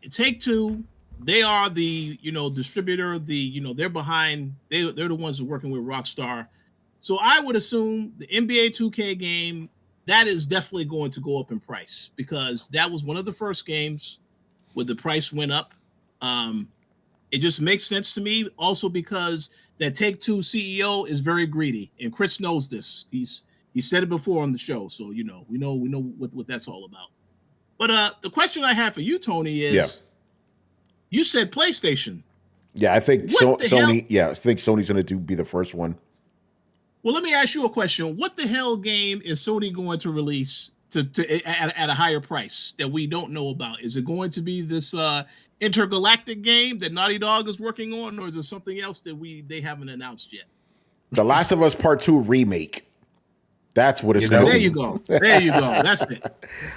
Take-Two, they are the distributor. They're behind. They're the ones that are working with Rockstar. So I would assume the NBA 2K game, that is definitely going to go up in price, because that was one of the first games where the price went up. It just makes sense to me. Also because that Take-Two CEO is very greedy, and Chris knows this. He said it before on the show, so we know what that's all about. But the question I have for you, Tony, is. Yeah. You said PlayStation. Yeah, I think Sony. Hell? Yeah, I think Sony's going to be the first one. Well, let me ask you a question. What the hell game is Sony going to release at a higher price that we don't know about? Is it going to be this intergalactic game that Naughty Dog is working on, or is it something else that they haven't announced yet? The Last of Us Part 2 remake. That's what it's going to be. There you go. There you go. That's it.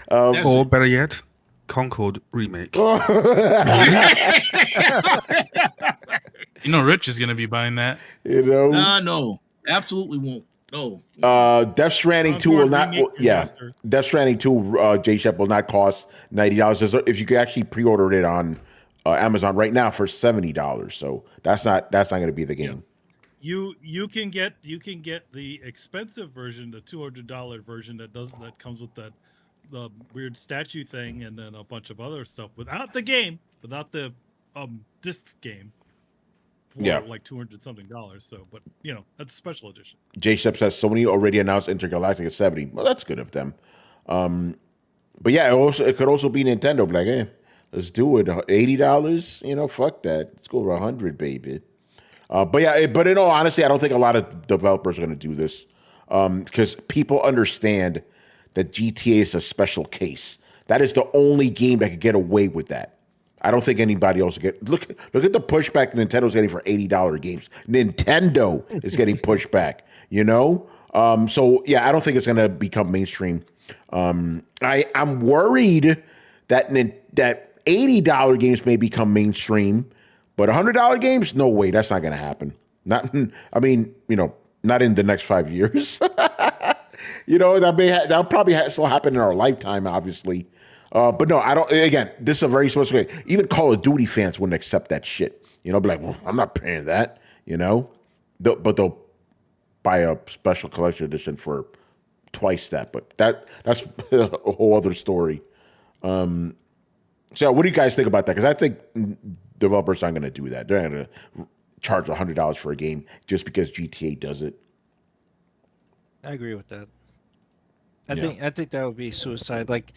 Or better yet, Concord remake. Rich is gonna be buying that. No, absolutely won't. No. Death Stranding 2 will not. Death Stranding 2, J-Shep will not cost $90. If you could actually pre-order it on Amazon right now for $70, so that's not going to be the game. You can get the expensive version, the $200 version that comes with the weird statue thing and then a bunch of other stuff without the disc game for like $200 something. So, but that's a special edition. J-Shep says Sony already announced Intergalactic at $70. Well, that's good of them. But yeah, it could also be Nintendo. Like, hey, let's do it. $80. Fuck that. Let's go to $100, baby. But in all honesty, I don't think a lot of developers are going to do this because people understand that GTA is a special case. That is the only game that could get away with that. I don't think anybody else will get. Look at the pushback Nintendo's getting for $80 games. Nintendo is getting pushback. So yeah, I don't think it's going to become mainstream. I'm worried that $80 games may become mainstream, but $100 games, no way, that's not going to happen. Not in the next 5 years. That'll probably still happen in our lifetime, obviously. But no, I don't. Again, this is a very special way. Even Call of Duty fans wouldn't accept that shit. Be like, well, I'm not paying that. But they'll buy a special collection edition for twice that. But that's a whole other story. So, what do you guys think about that? Because I think developers aren't going to do that. They're not going to charge $100 for a game just because GTA does it. I agree with that. I think that would be suicide. Like,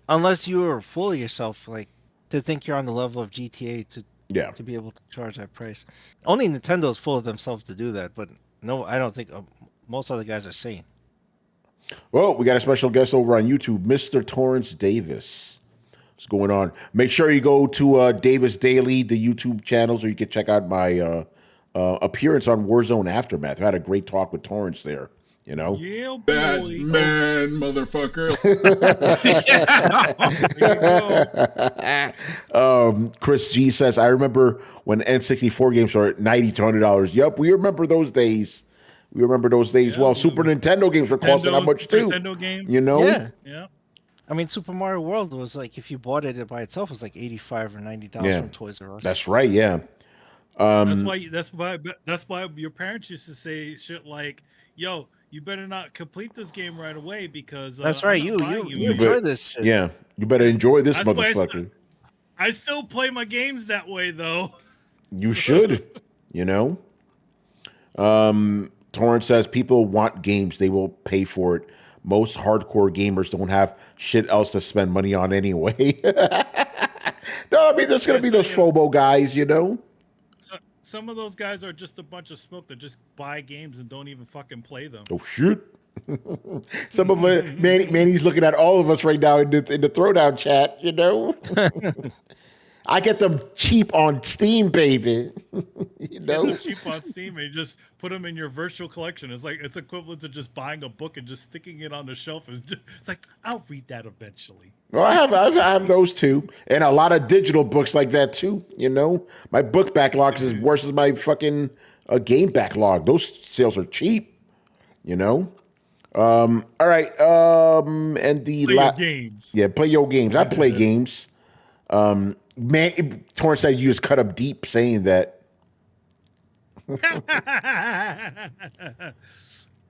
unless you are full of yourself, like to think you're on the level of GTA to be able to charge that price. Only Nintendo is full of themselves to do that, but no, I don't think most other guys are sane. Well, we got a special guest over on YouTube, Mr. Torrance Davis. What's going on? Make sure you go to Davis Daily, the YouTube channel, so you can check out my appearance on Warzone Aftermath. I had a great talk with Torrance there. Yeah, boy. Batman, motherfucker. Chris G says, I remember when N64 games were $90 to $100. Yep, we remember those days. We remember those days. Yeah, well, Super Nintendo games were costing that much Super too. Nintendo game. You know? Yeah. Yeah. I mean, Super Mario World was like, if you bought it by itself, it was like $85 or $90 Yeah. from Toys R Us. That's right. Yeah. That's why your parents used to say shit like, "Yo, you better not complete this game right away because That's I'm right. not buying You it." enjoy this shit. Yeah. You better enjoy this That's why motherfucker. I still play my games that way though. You should. You know. Torrance says people want games, they will pay for it. Most hardcore gamers don't have shit else to spend money on anyway. No, I mean there's gonna be those FOMO guys, you know. Some of those guys are just a bunch of smoke that just buy games and don't even fucking play them. Oh shoot! Some of it, Manny's looking at all of us right now in the Throwdown chat. You know, I get them cheap on Steam, baby. You know, They're cheap on Steam and you just put them in your virtual collection. It's equivalent to just buying a book and just sticking it on the shelf. It's like I'll read that eventually. well, I have those too, and a lot of digital books like that too. You know, my book backlog is worse than my fucking game backlog. Those sales are cheap. You know. All right. And the Play your games. Yeah, play your games. I play games. Man, Torrance said you just cut up deep saying that.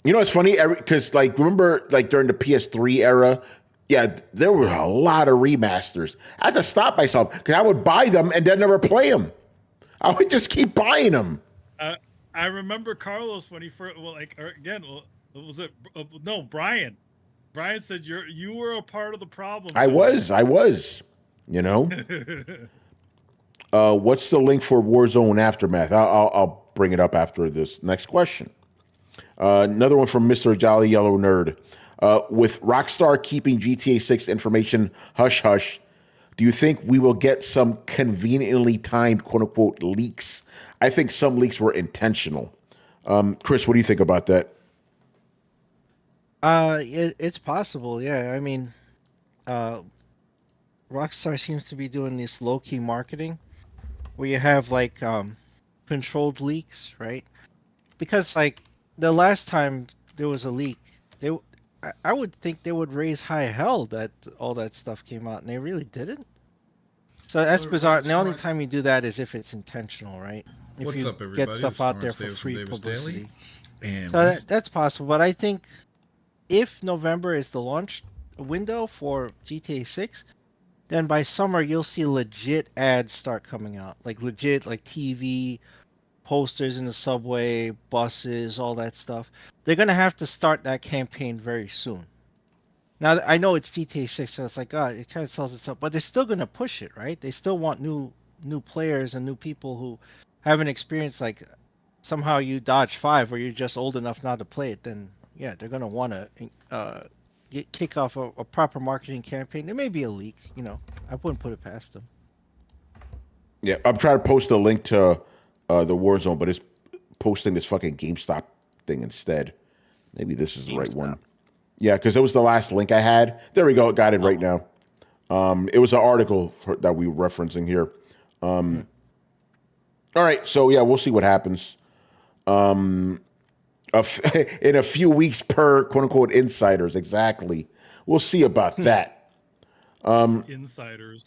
You know, it's funny because, like, remember, like during the PS3 era, yeah, there were a lot of remasters. I had to stop myself because I would buy them and then never play them. I would just keep buying them. I remember Carlos when he first, was it? No, Brian. Brian said you were a part of the problem. I was. You know. What's the link for Warzone Aftermath? I'll bring it up after this next question. Another one from Mr. Jolly Yellow Nerd. With Rockstar keeping GTA 6 information hush hush, do you think we will get some conveniently timed quote unquote leaks? I think some leaks were intentional. Chris, what do you think about that? It's possible. Yeah, I mean, Rockstar seems to be doing this low key marketing, where you have like controlled leaks, right? Because like the last time there was a leak, I would think they would raise high hell that all that stuff came out, and they really didn't. So that's bizarre. And the only time you do that is if it's intentional, right? If What's you up, everybody? get stuff It's out there Lawrence for Davis from free Davis publicity. Daily. And So that's possible, but I think if November is the launch window for GTA 6, then by summer you'll see legit ads start coming out, like legit, like TV, posters in the subway, buses, all that stuff. They're gonna have to start that campaign very soon. Now I know it's GTA 6, so it's like, it kind of sells itself, but they're still gonna push it, right? They still want new players and new people who haven't experienced, like somehow you dodge 5 or you're just old enough not to play it. Then yeah, they're gonna want to kick off a proper marketing campaign. There may be a leak, you know. I wouldn't put it past them. Yeah, I'm trying to post a link to the Warzone, but it's posting this fucking GameStop thing instead. Maybe this is the right one. Yeah, because it was the last link I had. There we go. Got it right now. It was an article that we were referencing here. All right, so yeah, we'll see what happens. In a few weeks per quote unquote insiders, exactly. We'll see about that. Insiders.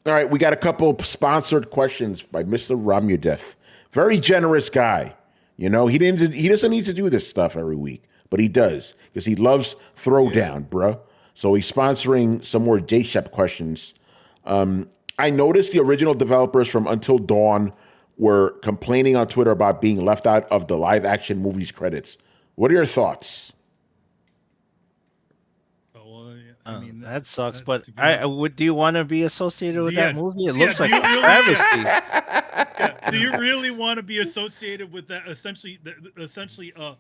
All right, we got a couple sponsored questions by Mr. Ramudeth. Very generous guy. You know, he doesn't need to do this stuff every week, but he does because he loves Throwdown, bruh. So he's sponsoring some more JShep questions. I noticed the original developers from Until Dawn were complaining on Twitter about being left out of the live action movies credits. What are your thoughts? I mean, that sucks. But do you want to be associated with that movie? It looks like do a you really- travesty. do you really want to be associated with that? Essentially, an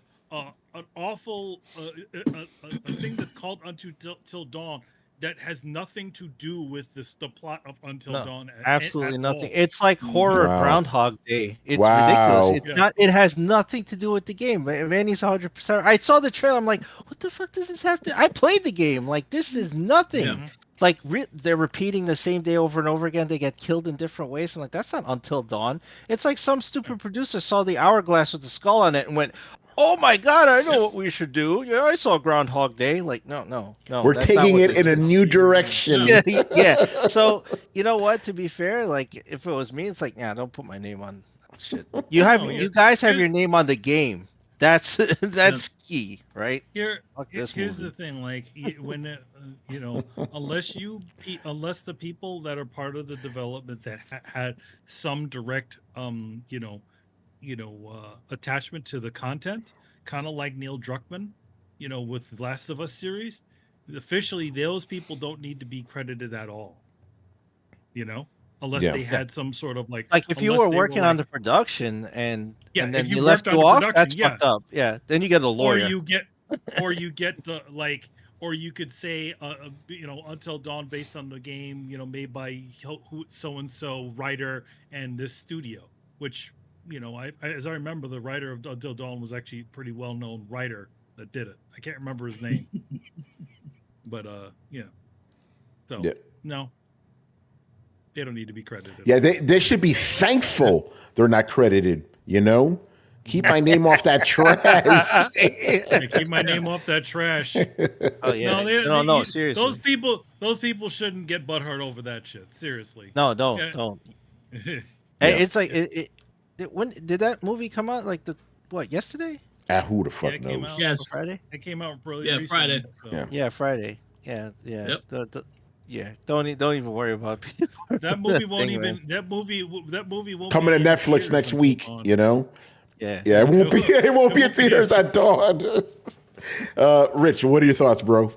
awful a thing that's called Until Dawn that has nothing to do with the plot of Until Dawn. Absolutely at nothing. all. It's like horror Wow. Groundhog Day. It's Wow. ridiculous. It's not. It has nothing to do with the game. Manny's 100%. I saw the trailer. I'm like, what the fuck does this have to? I played the game. Like, this is nothing. Yeah. Like they're repeating the same day over and over again. They get killed in different ways. I'm like, that's not Until Dawn. It's like some stupid producer saw the hourglass with the skull on it and went, oh my God, I know what we should do. Yeah, I saw Groundhog Day. Like, no. We're that's not taking what it this in a is. new direction. Yeah. So you know what? To be fair, like if it was me, it's like, yeah, don't put my name on shit. You guys have your name on the game. That's key, right? Here's the thing, like when unless the people that are part of the development that had some direct attachment to the content, kind of like Neil Druckmann, with the Last of Us series, officially those people don't need to be credited at all. Unless they had some sort of like if you were working on the production and then if you left you off, that's fucked up. Yeah, then you get a lawyer. Or you get or you could say Until Dawn based on the game made by so and so writer and this studio, which as I remember, the writer of Until Dawn was actually a pretty well known writer that did it. I can't remember his name, but so no. They don't need to be credited. Yeah, they should be thankful they're not credited, Keep my name off that trash. Keep my name off that trash. Oh yeah. No, seriously. Those people shouldn't get butthurt over that shit. Seriously. No, don't. It's like when did that movie come out? Like yesterday? Who the fuck knows? Yes. Friday? It came out really recently, Friday. So. Yeah, Friday. Yeah. Yep. Don't even worry about people. That movie won't even. That movie won't coming to Netflix next week. Yeah, it won't be. It won't be in theaters at dawn. Rich, what are your thoughts, bro?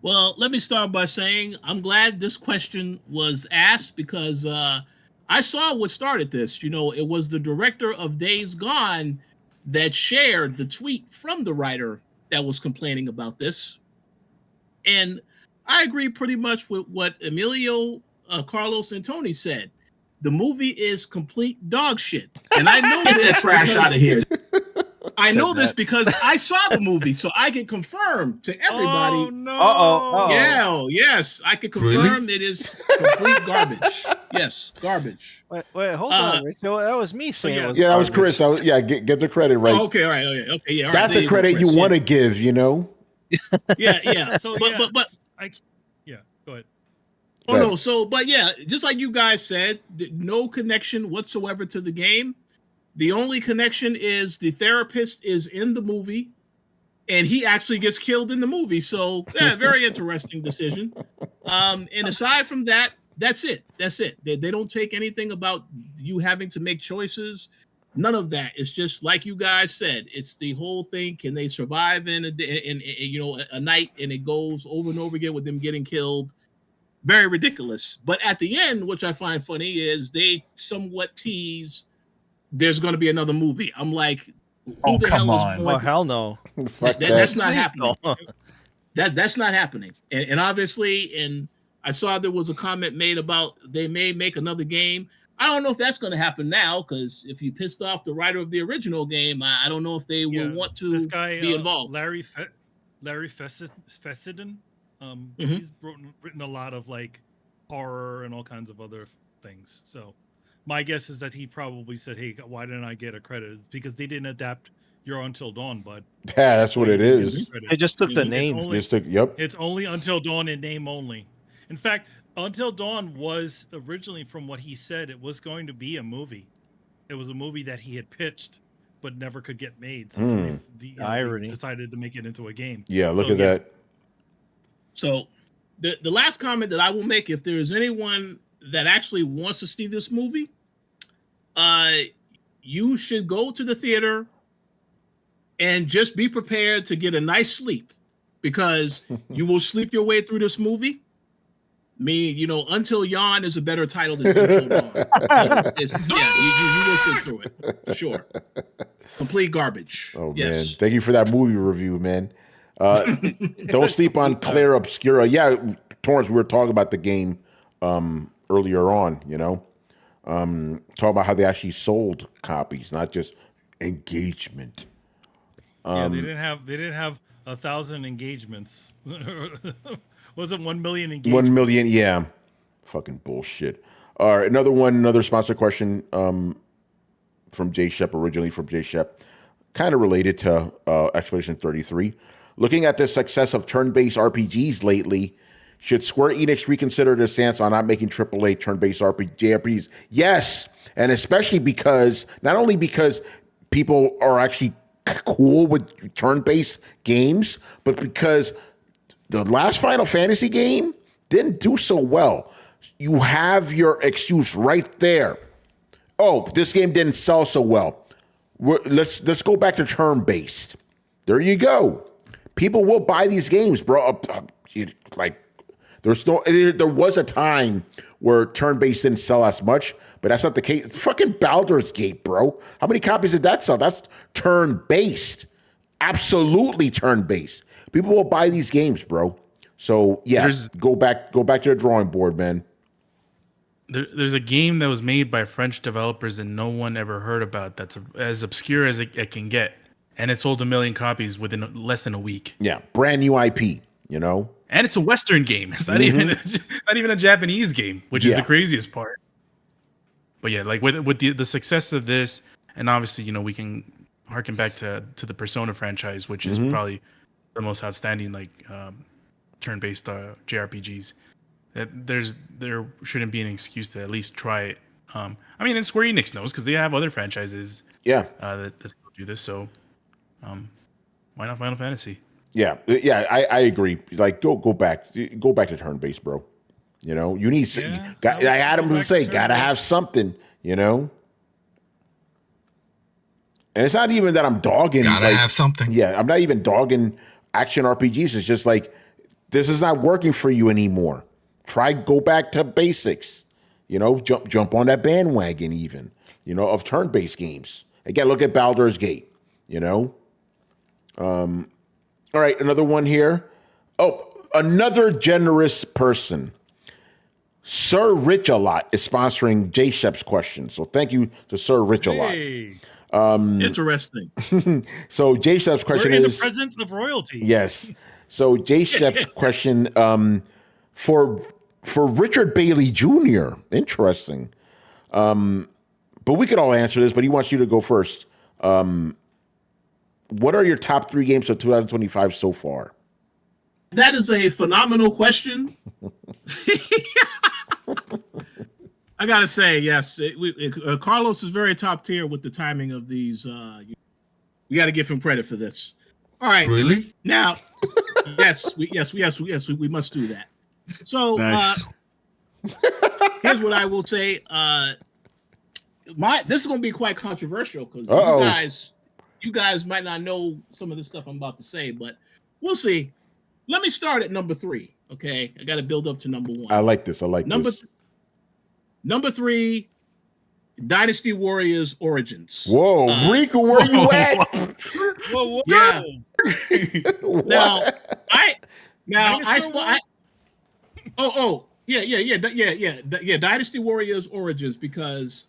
Well, let me start by saying I'm glad this question was asked because I saw what started this. It was the director of Days Gone that shared the tweet from the writer that was complaining about this, and I agree pretty much with what Emilio, Carlos, and Tony said. The movie is complete dog shit. And I know this trash out of here. I know this because I saw the movie, so I can confirm to everybody. Oh, no. Uh-oh. Yeah, yes, I can confirm it is complete garbage. Yes, garbage. Wait, hold on, Rich. That was me saying it was that was Chris. Get the credit right. Oh, okay, all right. Okay, yeah. All That's right, the credit you want to give, Yeah. So, but go ahead. Oh no, but yeah, just like you guys said, no connection whatsoever to the game. The only connection is the therapist is in the movie, and he actually gets killed in the movie. So, very interesting decision. And aside from that, that's it. They don't take anything about you having to make choices. None of that. It's just like you guys said. It's the whole thing. Can they survive in a night? And it goes over and over again with them getting killed. Very ridiculous. But at the end, which I find funny, is they somewhat tease there's going to be another movie. I'm like, who the hell is going to... hell no. That's not happening. That's not happening. And obviously, and I saw there was a comment made about they may make another game. I don't know if that's going to happen now, because if you pissed off the writer of the original game, I don't know if they will want to be involved. Larry Fessenden. He's written a lot of like horror and all kinds of other things. So my guess is that he probably said, "Hey, why didn't I get a credit?" It's because they didn't adapt your Until Dawn, bud. Yeah, that's what it is. They just took the name. It's only Until Dawn in name only. In fact, Until Dawn was originally, from what he said, it was going to be a movie. It was a movie that he had pitched but never could get made. So they decided to make it into a game. Yeah, look at that. So the last comment that I will make, if there is anyone that actually wants to see this movie, you should go to the theater and just be prepared to get a nice sleep, because you will sleep your way through this movie. Until Yawn is a better title than Until Dawn. You will sleep through it, for sure. Complete garbage. Oh, man. Thank you for that movie review, man. Don't sleep on Claire Obscura. Yeah, Torrance, we were talking about the game earlier on, talking about how they actually sold copies, not just engagement. They didn't have 1,000 engagements. Was it 1 million engagements? 1 million, yeah. Fucking bullshit. All right, another sponsor question from Jay Shep, originally from Jay Shep. kind of related to Expedition 33. Looking at the success of turn-based RPGs lately, should Square Enix reconsider their stance on not making AAA turn-based JRPGs? Yes, and especially because, not only because people are actually cool with turn-based games, but because the last Final Fantasy game didn't do so well. You have your excuse right there. Oh, this game didn't sell so well. Let's go back to turn-based. There you go. People will buy these games, bro. Like, there was a time where turn-based didn't sell as much, but that's not the case. It's fucking Baldur's Gate, bro. How many copies did that sell? That's turn-based. Absolutely turn-based. People will buy these games, bro. So yeah, go back to the drawing board, man. There's a game that was made by French developers that no one ever heard about. That's as obscure as it can get, and it sold 1 million copies within less than a week. Yeah, brand new IP, you know. And it's a Western game. It's not even a Japanese game, which is the craziest part. But yeah, like with the success of this, and obviously, you know, we can harken back to the Persona franchise, which is probably the most outstanding turn-based JRPGs. There shouldn't be an excuse to at least try it. I mean, and Square Enix knows because they have other franchises. That do this. So, why not Final Fantasy? Yeah, I agree. Like, go back to turn-based, bro. You know, you need. I had him to say, gotta have something. You know, and it's not even that I'm dogging. Gotta have something. Yeah, I'm not even dogging action RPGs. It's just like, this is not working for you anymore. Go back to basics. You know, jump on that bandwagon even, you know, of turn-based games. Again, look at Baldur's Gate, you know. All right, another one here. Oh, another generous person. Sir Rich-A-Lot is sponsoring J Shep's question. So thank you to Sir Rich-A-Lot. Hey. Interesting. So J Shep's question We're in is the presence of royalty. Yes. So J Shep's question for Richard Bailey Jr. Interesting. But we could all answer this, but he wants you to go first. What are your top 3 games of 2025 so far? That is a phenomenal question. I gotta say, yes, Carlos is very top tier with the timing of these. We got to give him credit for this. All right, Really? now, yes, we must do that. So, Nice. here's what I will say. This is going to be quite controversial because you guys might not know some of the stuff I'm about to say, but we'll see. Let me start at number 3. Okay, I got to build up to number 1. I like this. Number 3, Dynasty Warriors Origins. Whoa, Rico, where you at? Whoa. Yeah. Dynasty Warriors Origins, because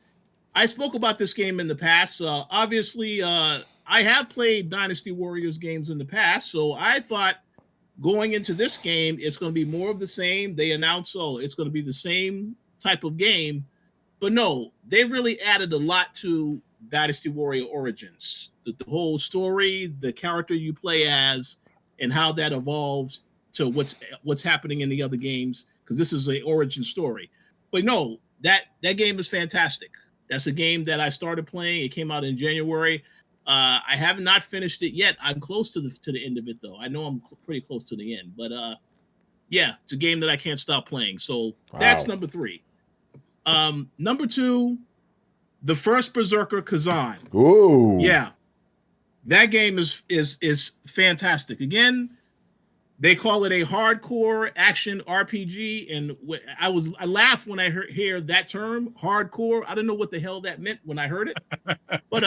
I spoke about this game in the past. Obviously, I have played Dynasty Warriors games in the past, so I thought going into this game, it's going to be more of the same. They announced, it's going to be the same type of game, but no, they really added a lot to Dynasty Warrior Origins. The whole story, the character you play as, and how that evolves to what's happening in the other games, because this is an origin story. But no, that game is fantastic. That's a game that I started playing. It came out in January. I have not finished it yet. I'm close to the end of it, though. I know I'm pretty close to the end. But yeah, it's a game that I can't stop playing. So that's number 3. Number 2, the first Berserker Kazan. Ooh. Yeah, that game is fantastic. Again, they call it a hardcore action RPG, and I laugh when I hear that term, hardcore. I don't know what the hell that meant when I heard it, but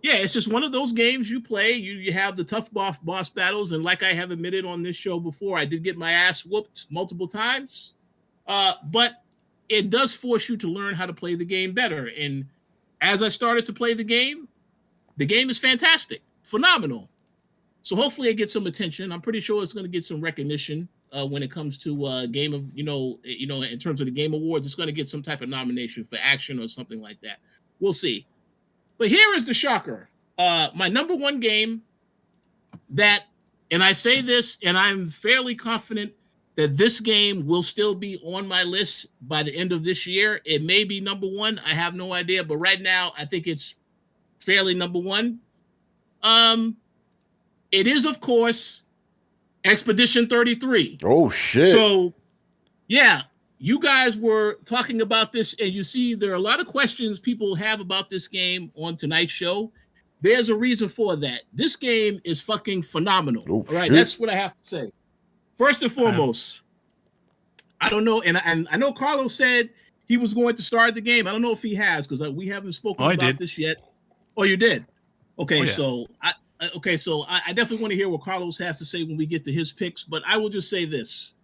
yeah, it's just one of those games you play. You have the tough boss battles, and like I have admitted on this show before, I did get my ass whooped multiple times, but it does force you to learn how to play the game better. And as I started to play the game is fantastic, phenomenal. So hopefully it gets some attention. I'm pretty sure it's going to get some recognition when it comes to game of, in terms of the Game Awards. It's going to get some type of nomination for action or something like that. We'll see. But here is the shocker. my number one game that, and I say this, and I'm fairly confident that this game will still be on my list by the end of this year. It may be number one. I have no idea, but right now I think it's fairly number one. It is, of course, Expedition 33. Oh shit! So, yeah, you guys were talking about this, and you see there are a lot of questions people have about this game on tonight's show. There's a reason for that. This game is fucking phenomenal. Oh, all right, shit. that's what I have to say. First and foremost, I don't know, and I know Carlos said he was going to start the game. I don't know if he has, because we haven't spoken about this yet. Oh, you did? Okay, so I definitely want to hear what Carlos has to say when we get to his picks, but I will just say this.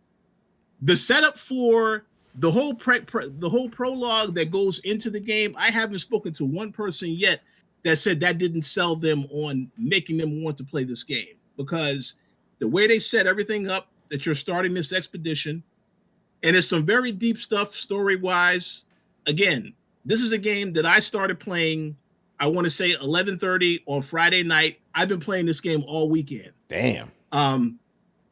The setup for the whole prologue that goes into the game, I haven't spoken to one person yet that said that didn't sell them on making them want to play this game, because the way they set everything up, that you're starting this expedition, and it's some very deep stuff story-wise. Again, this is a game that I started playing, I want to say 11:30 on Friday night. I've been playing this game all weekend. Damn.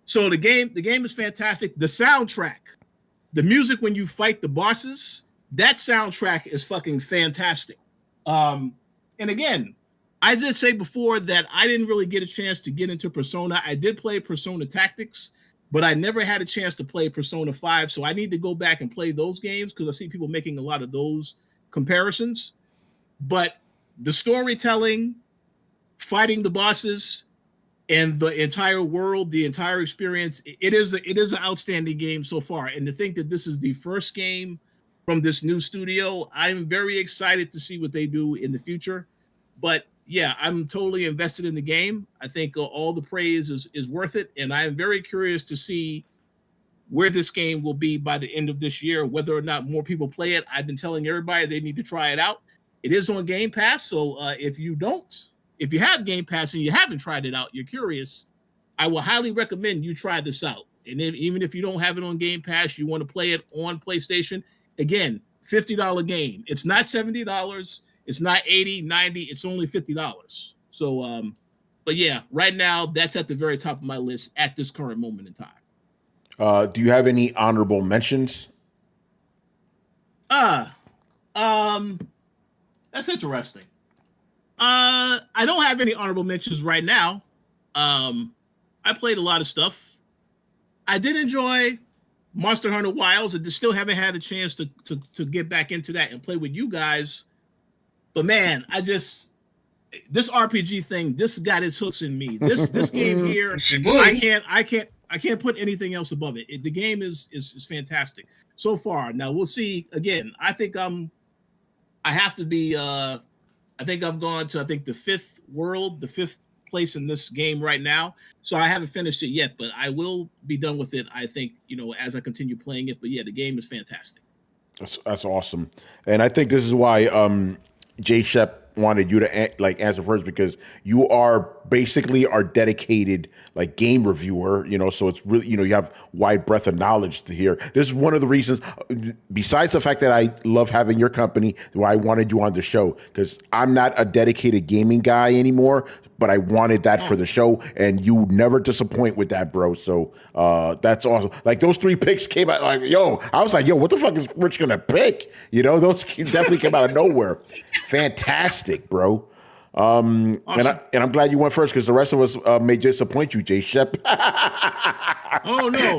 So the game is fantastic. The soundtrack, the music when you fight the bosses, that soundtrack is fucking fantastic. And again, I did say before that I didn't really get a chance to get into Persona. I did play Persona Tactics, but I never had a chance to play Persona 5. So I need to go back and play those games, because I see people making a lot of those comparisons. But the storytelling, fighting the bosses, and the entire world, the entire experience, it is an outstanding game so far. And to think that this is the first game from this new studio, I'm very excited to see what they do in the future. But yeah, I'm totally invested in the game. I think all the praise is worth it, and I am very curious to see where this game will be by the end of this year, whether or not more people play it. I've been telling everybody they need to try it out. It is on Game Pass, so if you have Game Pass and you haven't tried it out, you're curious, I will highly recommend you try this out. And even if you don't have it on Game Pass, you want to play it on PlayStation, again, $50 game. It's not $70. It's not $80, $90. It's only $50. So, but yeah, right now, that's at the very top of my list at this current moment in time. Do you have any honorable mentions? That's interesting. I don't have any honorable mentions right now. I played a lot of stuff. I did enjoy Monster Hunter Wilds. I still haven't had a chance to get back into that and play with you guys. But man, this RPG thing, this got its hooks in me. This game here, I can't put anything else above it. The game is fantastic so far. Now we'll see. Again, I think I've gone to the fifth place in this game right now. So I haven't finished it yet, but I will be done with it, I think, as I continue playing it. But yeah, the game is fantastic. That's awesome. And I think this is why Jay Shep wanted you to answer first, because you are basically our dedicated game reviewer, so it's really, you have wide breadth of knowledge to hear. This is one of the reasons, besides the fact that I love having your company, why I wanted you on the show, because I'm not a dedicated gaming guy anymore, but I wanted that for the show, and you never disappoint with that, bro. So that's awesome. Those three picks came out I was like, what the fuck is Rich gonna pick? Those definitely came out of nowhere. Fantastic, bro. Awesome. And I'm glad you went first, because the rest of us may disappoint you, Jay Shep. Oh no!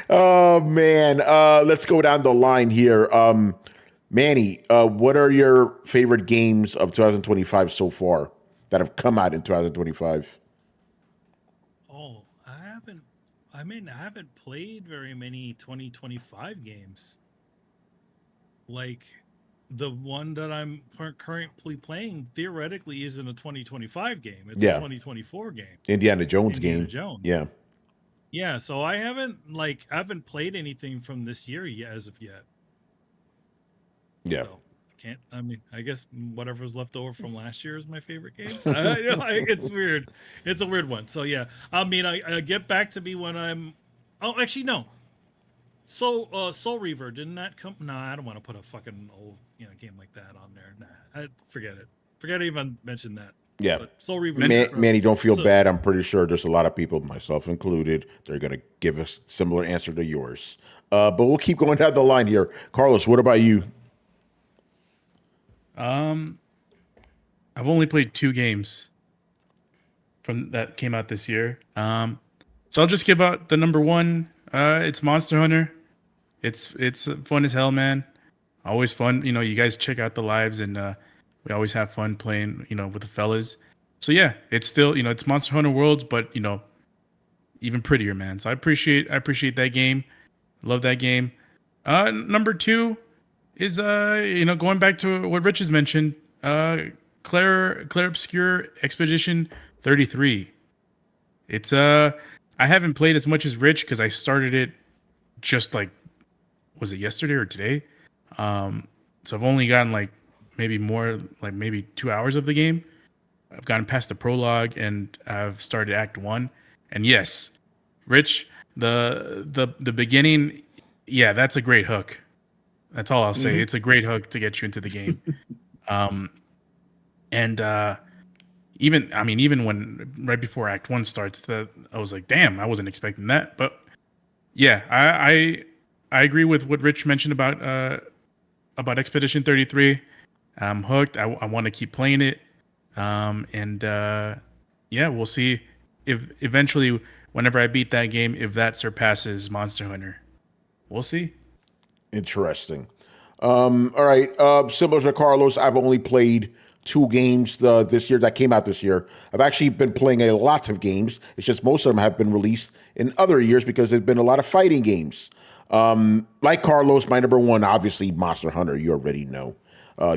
Oh man, let's go down the line here. Manny, what are your favorite games of 2025 so far that have come out in 2025? Oh, I haven't played very many 2025 games. The one that I'm currently playing theoretically isn't a 2025 game. It's a 2024 game. Indiana Jones game. Jones. Yeah. Yeah, so I haven't played anything from this year yet as of yet. Yeah. So, I guess whatever's left over from last year is my favorite games. It's weird. It's a weird one. So yeah, I get back to me when I'm. Oh, actually no. So Soul Reaver, didn't that come? No, I don't want to put a fucking old game like that on there. Nah, forget it. Forgot to even mention that. Yeah. But Soul Reaver. Manny, don't feel So- bad. I'm pretty sure there's a lot of people, myself included, they're going to give us similar answer to yours. But we'll keep going down the line here. Carlos, what about you? I've only played 2 games from that came out this year. So I'll just give out the number 1. It's Monster Hunter. It's fun as hell, man. Always fun. You know, you guys check out the lives, and we always have fun playing, you know, with the fellas. So yeah, it's still, you know, it's Monster Hunter Worlds, but you know, even prettier, man. So I appreciate that game. Love that game. Number 2 is you know, going back to what Rich has mentioned, Claire Obscure Expedition 33. It's I haven't played as much as Rich because I started it just like, was it yesterday or today? So I've only gotten like maybe 2 hours of the game. I've gotten past the prologue and I've started Act 1. And yes, Rich, the beginning, yeah, that's a great hook. That's all I'll say. Mhm. It's a great hook to get you into the game. Even when right before Act 1 starts, I was like, damn, I wasn't expecting that. But yeah, I agree with what Rich mentioned about Expedition 33. I'm hooked. I want to keep playing it. Yeah, we'll see if eventually, whenever I beat that game, if that surpasses Monster Hunter. We'll see. Interesting. All right. Similar to Carlos, I've only played 2 games this year that came out this year. I've actually been playing a lot of games. It's just most of them have been released in other years because there's been a lot of fighting games. Like Carlos, my number 1, obviously Monster Hunter. You already know.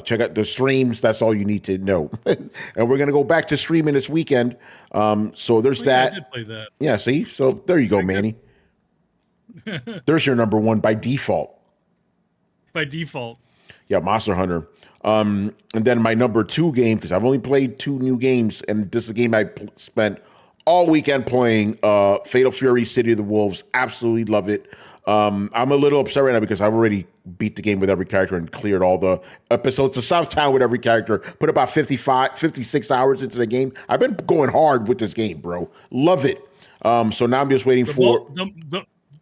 Check out the streams. That's all you need to know. And we're going to go back to streaming this weekend. So there's that. I did play that. Yeah, see? So there you go, I guess- Manny. There's your number 1 by default. By default. Yeah, Monster Hunter. And then my number 2 game, because I've only played 2 new games, and this is a game I spent all weekend playing, Fatal Fury, City of the Wolves. Absolutely love it. I'm a little upset right now because I've already beat the game with every character and cleared all the episodes to Southtown with every character. Put about 56 hours into the game. I've been going hard with this game, bro. Love it. So now I'm just waiting for...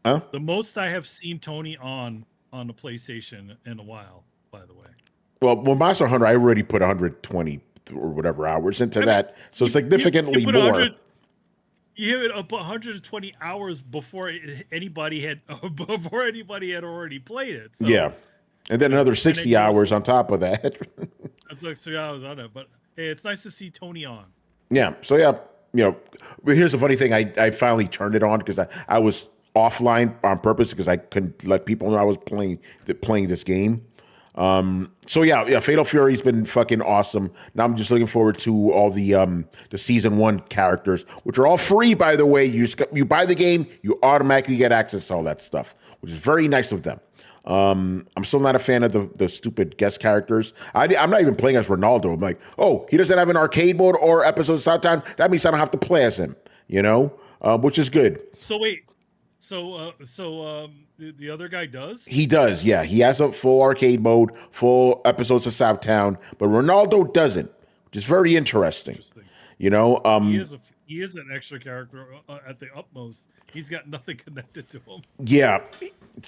The most I have seen Tony on the PlayStation in a while, by the way. Well, Monster Hunter, I already put 120 or whatever hours into that, so significantly you put more. 100 You hit up 120 hours before anybody had already played it. So Yeah, and then another 60 hours on top of that. that's like 3 hours on it. But hey, it's nice to see Tony on. Yeah. So yeah, you know, but here's the funny thing: I finally turned it on because I was offline on purpose because I couldn't let people know I was playing this game. So yeah, Fatal Fury's been fucking awesome. Now I'm just looking forward to all the season 1 characters, which are all free, by the way. You buy the game, you automatically get access to all that stuff, which is very nice of them. I'm still not a fan of the stupid guest characters. I'm not even playing as Ronaldo. I'm like, oh, he doesn't have an arcade mode or episodes of Southtown. That means I don't have to play as him, you know, which is good. So wait, the other guy does? He does, yeah. He has a full arcade mode, full episodes of Southtown, but Ronaldo doesn't, which is very interesting. You know, he is an extra character at the utmost. He's got nothing connected to him. Yeah,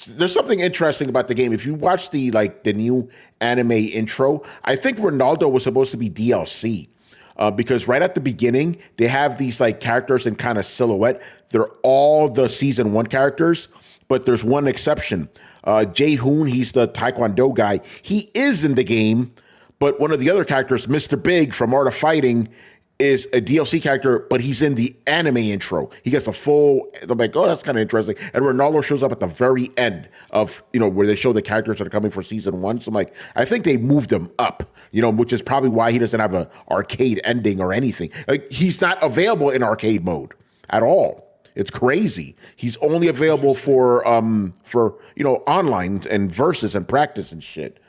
there's something interesting about the game. If you watch the new anime intro, I think Ronaldo was supposed to be DLC. Because right at the beginning, they have these like characters in kind of silhouette. They're all the season 1 characters, but there's one exception. Jae Hoon, he's the Taekwondo guy. He is in the game, but one of the other characters, Mr. Big from Art of Fighting, is a DLC character, but he's in the anime intro. He gets a full, they're like, oh, that's kind of interesting. And Ronaldo shows up at the very end of, you know, where they show the characters that are coming for season 1. So I'm like, I think they moved him up, you know, which is probably why he doesn't have an arcade ending or anything. Like, he's not available in arcade mode at all. It's crazy. He's only available for you know, online and versus and practice and shit.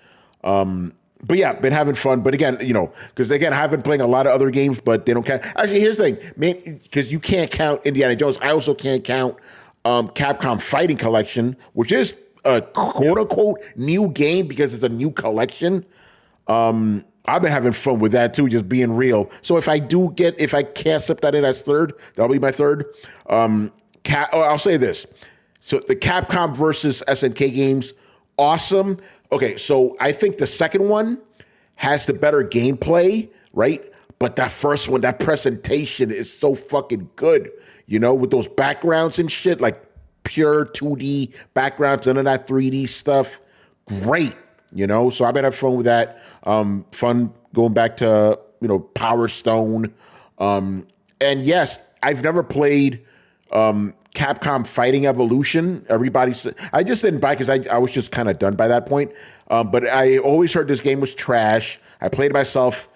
But yeah, been having fun. But again, you know, because again, I've been playing a lot of other games, but they don't count. Actually, here's the thing, man, because you can't count Indiana Jones. I also can't count Capcom Fighting Collection, which is a quote unquote new game because it's a new collection. I've been having fun with that too, just being real. So if I can't slip that in as third, that'll be my third. I'll say this. So the Capcom versus SNK games, awesome. Okay, so I think the second one has the better gameplay, right? But that first one, that presentation is so fucking good, with those backgrounds and shit, like pure 2D backgrounds, none of that 3D stuff. Great, So I've been having fun with that. Fun going back to, Power Stone. And yes, I've never played Capcom Fighting Evolution. I just didn't buy because I was just kind of done by that point. But I always heard this game was trash. I played it myself.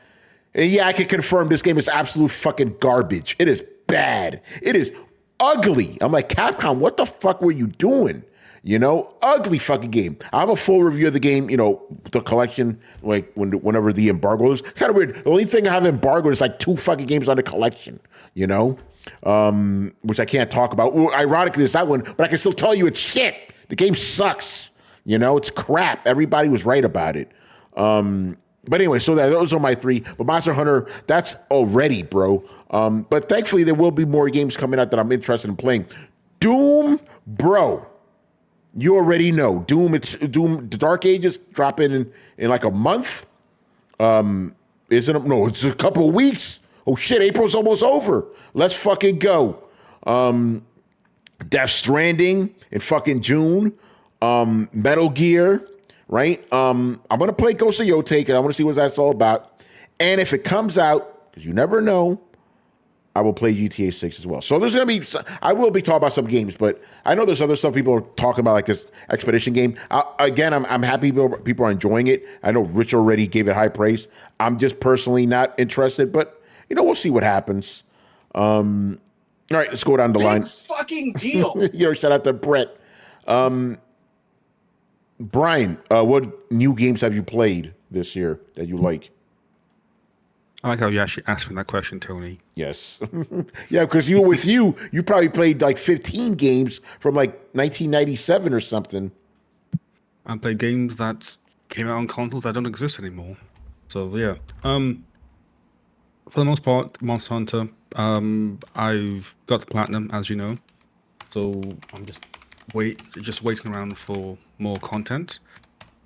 And yeah, I can confirm this game is absolute fucking garbage. It is bad. It is ugly. I'm like, Capcom, what the fuck were you doing? Ugly fucking game. I have a full review of the game, the collection, like whenever the embargo is. Kind of weird. The only thing I have embargoed is like 2 fucking games on the collection, which I can't talk about. Well, ironically, it's that one, but I can still tell you it's shit. The game sucks. It's crap. Everybody was right about it. But anyway, so those are my 3. But Monster Hunter, that's already, bro. But thankfully, there will be more games coming out that I'm interested in playing. Doom, bro. You already know. Doom, the Dark Ages dropping in like a month. Isn't it? No, it's a couple of weeks. Oh shit, April's almost over. Let's fucking go. Death Stranding in fucking June. Metal Gear, right? I'm gonna play Ghost of Yotei because I want to see what that's all about. And if it comes out, because you never know, I will play GTA 6 as well. So I will be talking about some games, but I know there's other stuff people are talking about, like this Expedition game. I'm happy people are enjoying it. I know Rich already gave it high praise. I'm just personally not interested, but we'll see what happens. All right, let's go down the line. Fucking deal. Shout out to Brett. Brian, what new games have you played this year that you like? I like how you actually asked me that question, Tony. Yes. Yeah, because you probably played like 15 games from like 1997 or something. I played games that came out on consoles that don't exist anymore. So yeah. For the most part, Monster Hunter. I've got the platinum, as you know. So I'm just waiting around for more content.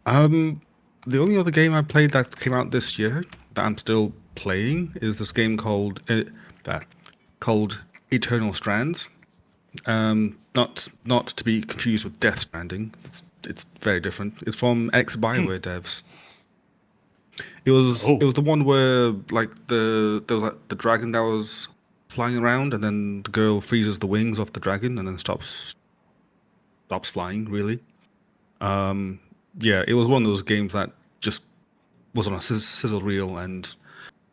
The only other game I played that came out this year that I'm still playing is this game called Eternal Strands. Not to be confused with Death Stranding. It's very different. It's from ex-BioWare devs. It was the one where like there was like the dragon that was flying around, and then the girl freezes the wings off the dragon and then stops flying. Really, yeah, it was one of those games that just was on a sizzle reel and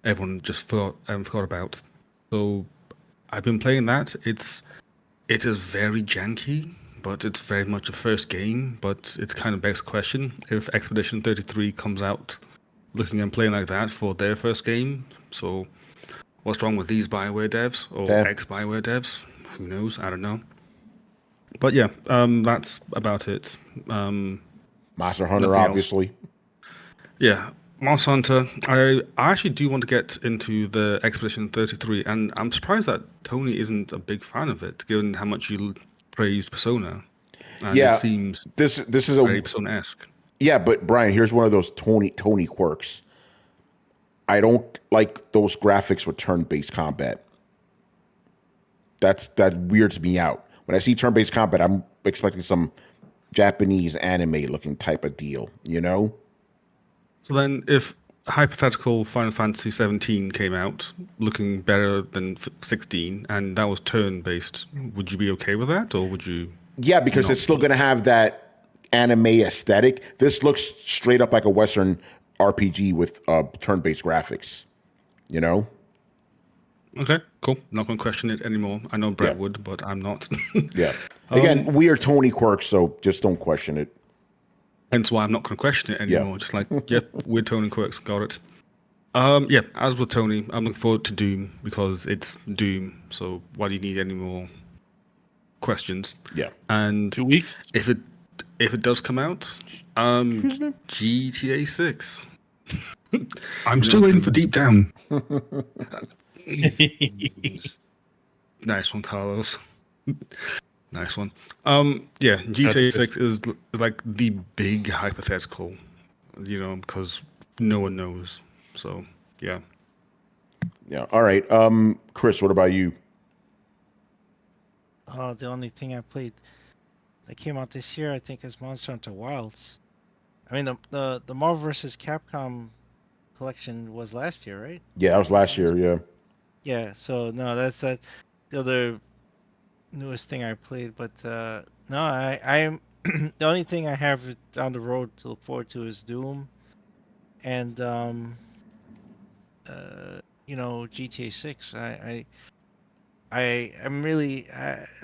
everyone just forgot about. So I've been playing that. It is very janky, but it's very much a first game. But it kind of begs the question: if Expedition 33 comes out looking and playing like that for their first game, so what's wrong with these BioWare devs or ex-BioWare devs? Who knows? I don't know. But yeah, that's about it. Monster Hunter, obviously. Yeah, Monster Hunter. I actually do want to get into the Expedition 33, and I'm surprised that Tony isn't a big fan of it, given how much you praised Persona. And yeah, it seems this is very Persona-esque. Yeah, but Brian, here's one of those Tony quirks. I don't like those graphics with turn-based combat. That weirds me out. When I see turn-based combat, I'm expecting some Japanese anime-looking type of deal, So then, if hypothetical Final Fantasy 17 came out looking better than 16, and that was turn-based, would you be okay with that, or would you? Yeah, because it's still going to have that anime aesthetic. This looks straight up like a Western RPG with turn-based graphics, Okay, cool. Not going to question it anymore. I know Brett would, but I'm not. Yeah. Again, we are Tony quirks, so just don't question it. Hence why I'm not going to question it anymore. Yeah. Just like, yep, we're Tony quirks. Got it. Yeah, as with Tony, I'm looking forward to Doom because it's Doom. So why do you need any more questions? Yeah. And 2 weeks. If it does come out, GTA 6. I'm still waiting for Deep Down. Nice one, Carlos. Nice one. Yeah, GTA 6 is like the big hypothetical, because no one knows. So yeah. Yeah. All right. Chris, what about you? Oh, the only thing I played that came out this year, I think, is Monster Hunter Wilds. I mean, the Marvel vs. Capcom collection was last year, right? Yeah, that was last year. Yeah. Yeah. So no, that's the other newest thing I played. But no, I am the only thing I have down the road to look forward to is Doom, and GTA 6. I'm really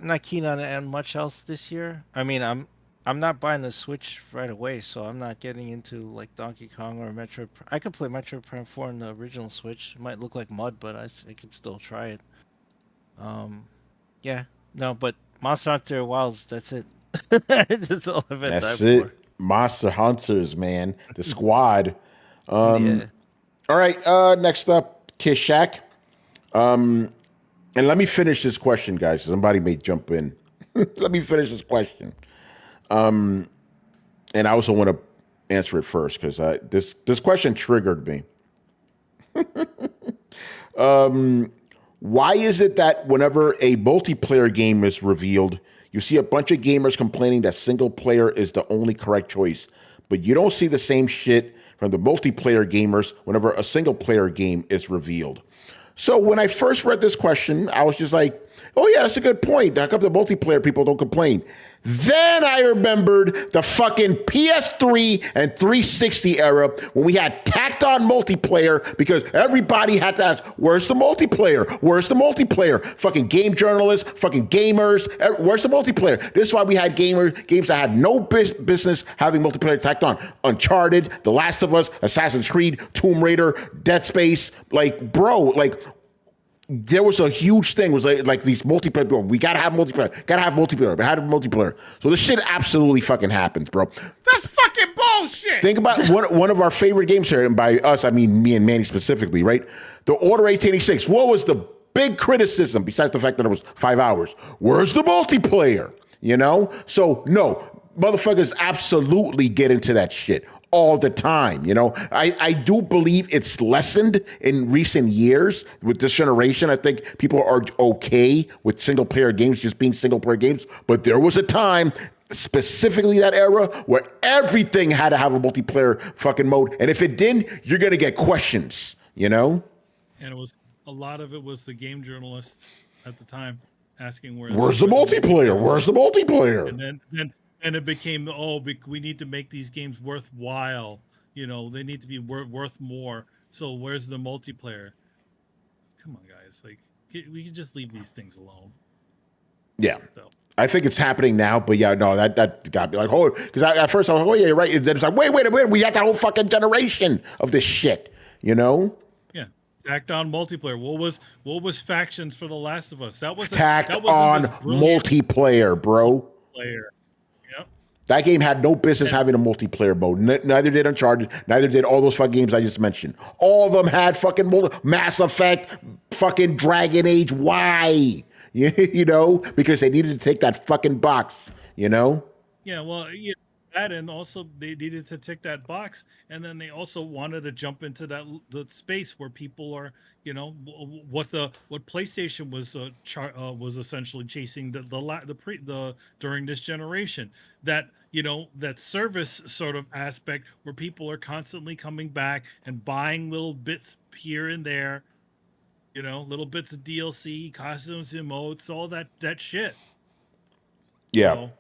not keen on much else this year. I mean, I'm not buying the Switch right away, so I'm not getting into like Donkey Kong or Metroid. I could play Metroid Prime 4 on the original Switch. It might look like mud, but I could still try it. Yeah, no, but Monster Hunter Wilds, that's it. That's all I've had That's time it. for. Monster Hunters, man. The squad. Yeah. All right. Next up, Kiss Shack. And let me finish this question, guys. Somebody may jump in. Let me finish this question. And I also want to answer it first because this question triggered me. Why is it that whenever a multiplayer game is revealed, you see a bunch of gamers complaining that single player is the only correct choice, but you don't see the same shit from the multiplayer gamers whenever a single player game is revealed? So when I first read this question, I was just like, oh yeah, that's a good point. How come the multiplayer people don't complain? Then I remembered the fucking PS3 and 360 era when we had tacked on multiplayer because everybody had to ask, where's the multiplayer? Where's the multiplayer? Fucking game journalists, fucking gamers, where's the multiplayer? This is why we had games that had no business having multiplayer tacked on. Uncharted, The Last of Us, Assassin's Creed, Tomb Raider, Dead Space. Like, bro, like, there was a huge thing. It was like these multiplayer. Bro, we gotta have multiplayer. Gotta have multiplayer. We had multiplayer. So this shit absolutely fucking happens, bro. That's fucking bullshit. Think about one of our favorite games here, and by us I mean me and Manny specifically, right? The Order 1886. What was the big criticism besides the fact that it was 5 hours? Where's the multiplayer? You know? So no, motherfuckers absolutely get into that shit all the time. You know, I do believe it's lessened in recent years with this generation. I think people are okay with single player games just being single player games, but there was a time, specifically that era, where everything had to have a multiplayer fucking mode, and if it didn't, you're gonna get questions, you know? And it was a lot of it was the game journalist at the time asking where's the multiplayer? Where's the multiplayer? And then it became, we need to make these games worthwhile. You know, they need to be worth more. So where's the multiplayer? Come on, guys. Like, we can just leave these things alone. Yeah. So. I think it's happening now, but yeah, no, that got me like, oh, because at first I was like, oh yeah, you're right. And then it's like, wait, we had that whole fucking generation of this shit, you know? Yeah, tacked on multiplayer. What was factions for The Last of Us? That was tacked on multiplayer, bro. Player. Yep. That game had no business having a multiplayer mode. Neither did Uncharted. Neither did all those fucking games I just mentioned. All of them had fucking Mass Effect, fucking Dragon Age. Why? You know, because they needed to take that fucking box, you know? Yeah, well, that, and also they needed to tick that box, and then they also wanted to jump into the space where people are, you know, what PlayStation was essentially chasing the during this generation, that, you know, that service sort of aspect where people are constantly coming back and buying little bits here and there. You know, little bits of DLC, costumes, emotes, all that shit. Yeah. So,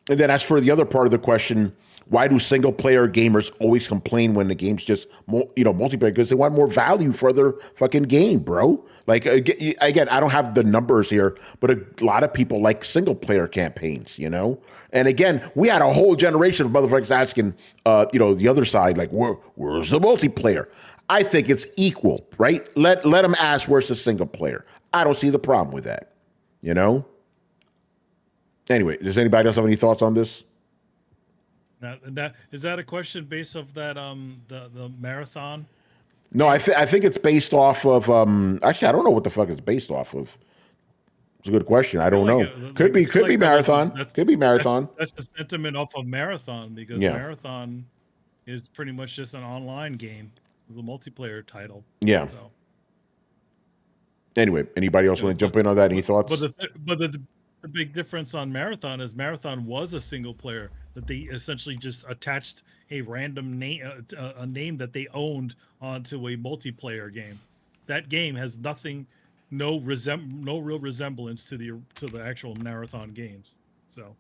and then as for the other part of the question, why do single player gamers always complain when the game's just, multiplayer? Because they want more value for their fucking game, bro. Like, again, I don't have the numbers here, but a lot of people like single player campaigns, you know? And again, we had a whole generation of motherfuckers asking, the other side, like, where's the multiplayer? I think it's equal, right? Let them ask where's the single player. I don't see the problem with that, you know? Anyway, does anybody else have any thoughts on this? is that a question based off that the marathon? No, I think it's based off of. Actually, I don't know what the fuck it's based off of. It's a good question. I don't know. Could be Marathon. Could be Marathon. That's the sentiment off of Marathon, because Marathon is pretty much just an online game with a multiplayer title. Yeah. So. Anyway, anybody else want to jump in on that? Any thoughts? But the big difference on Marathon is Marathon was a single player that they essentially just attached a random name, a name that they owned onto a multiplayer game. That game has nothing, no real resemblance to the actual Marathon games. So.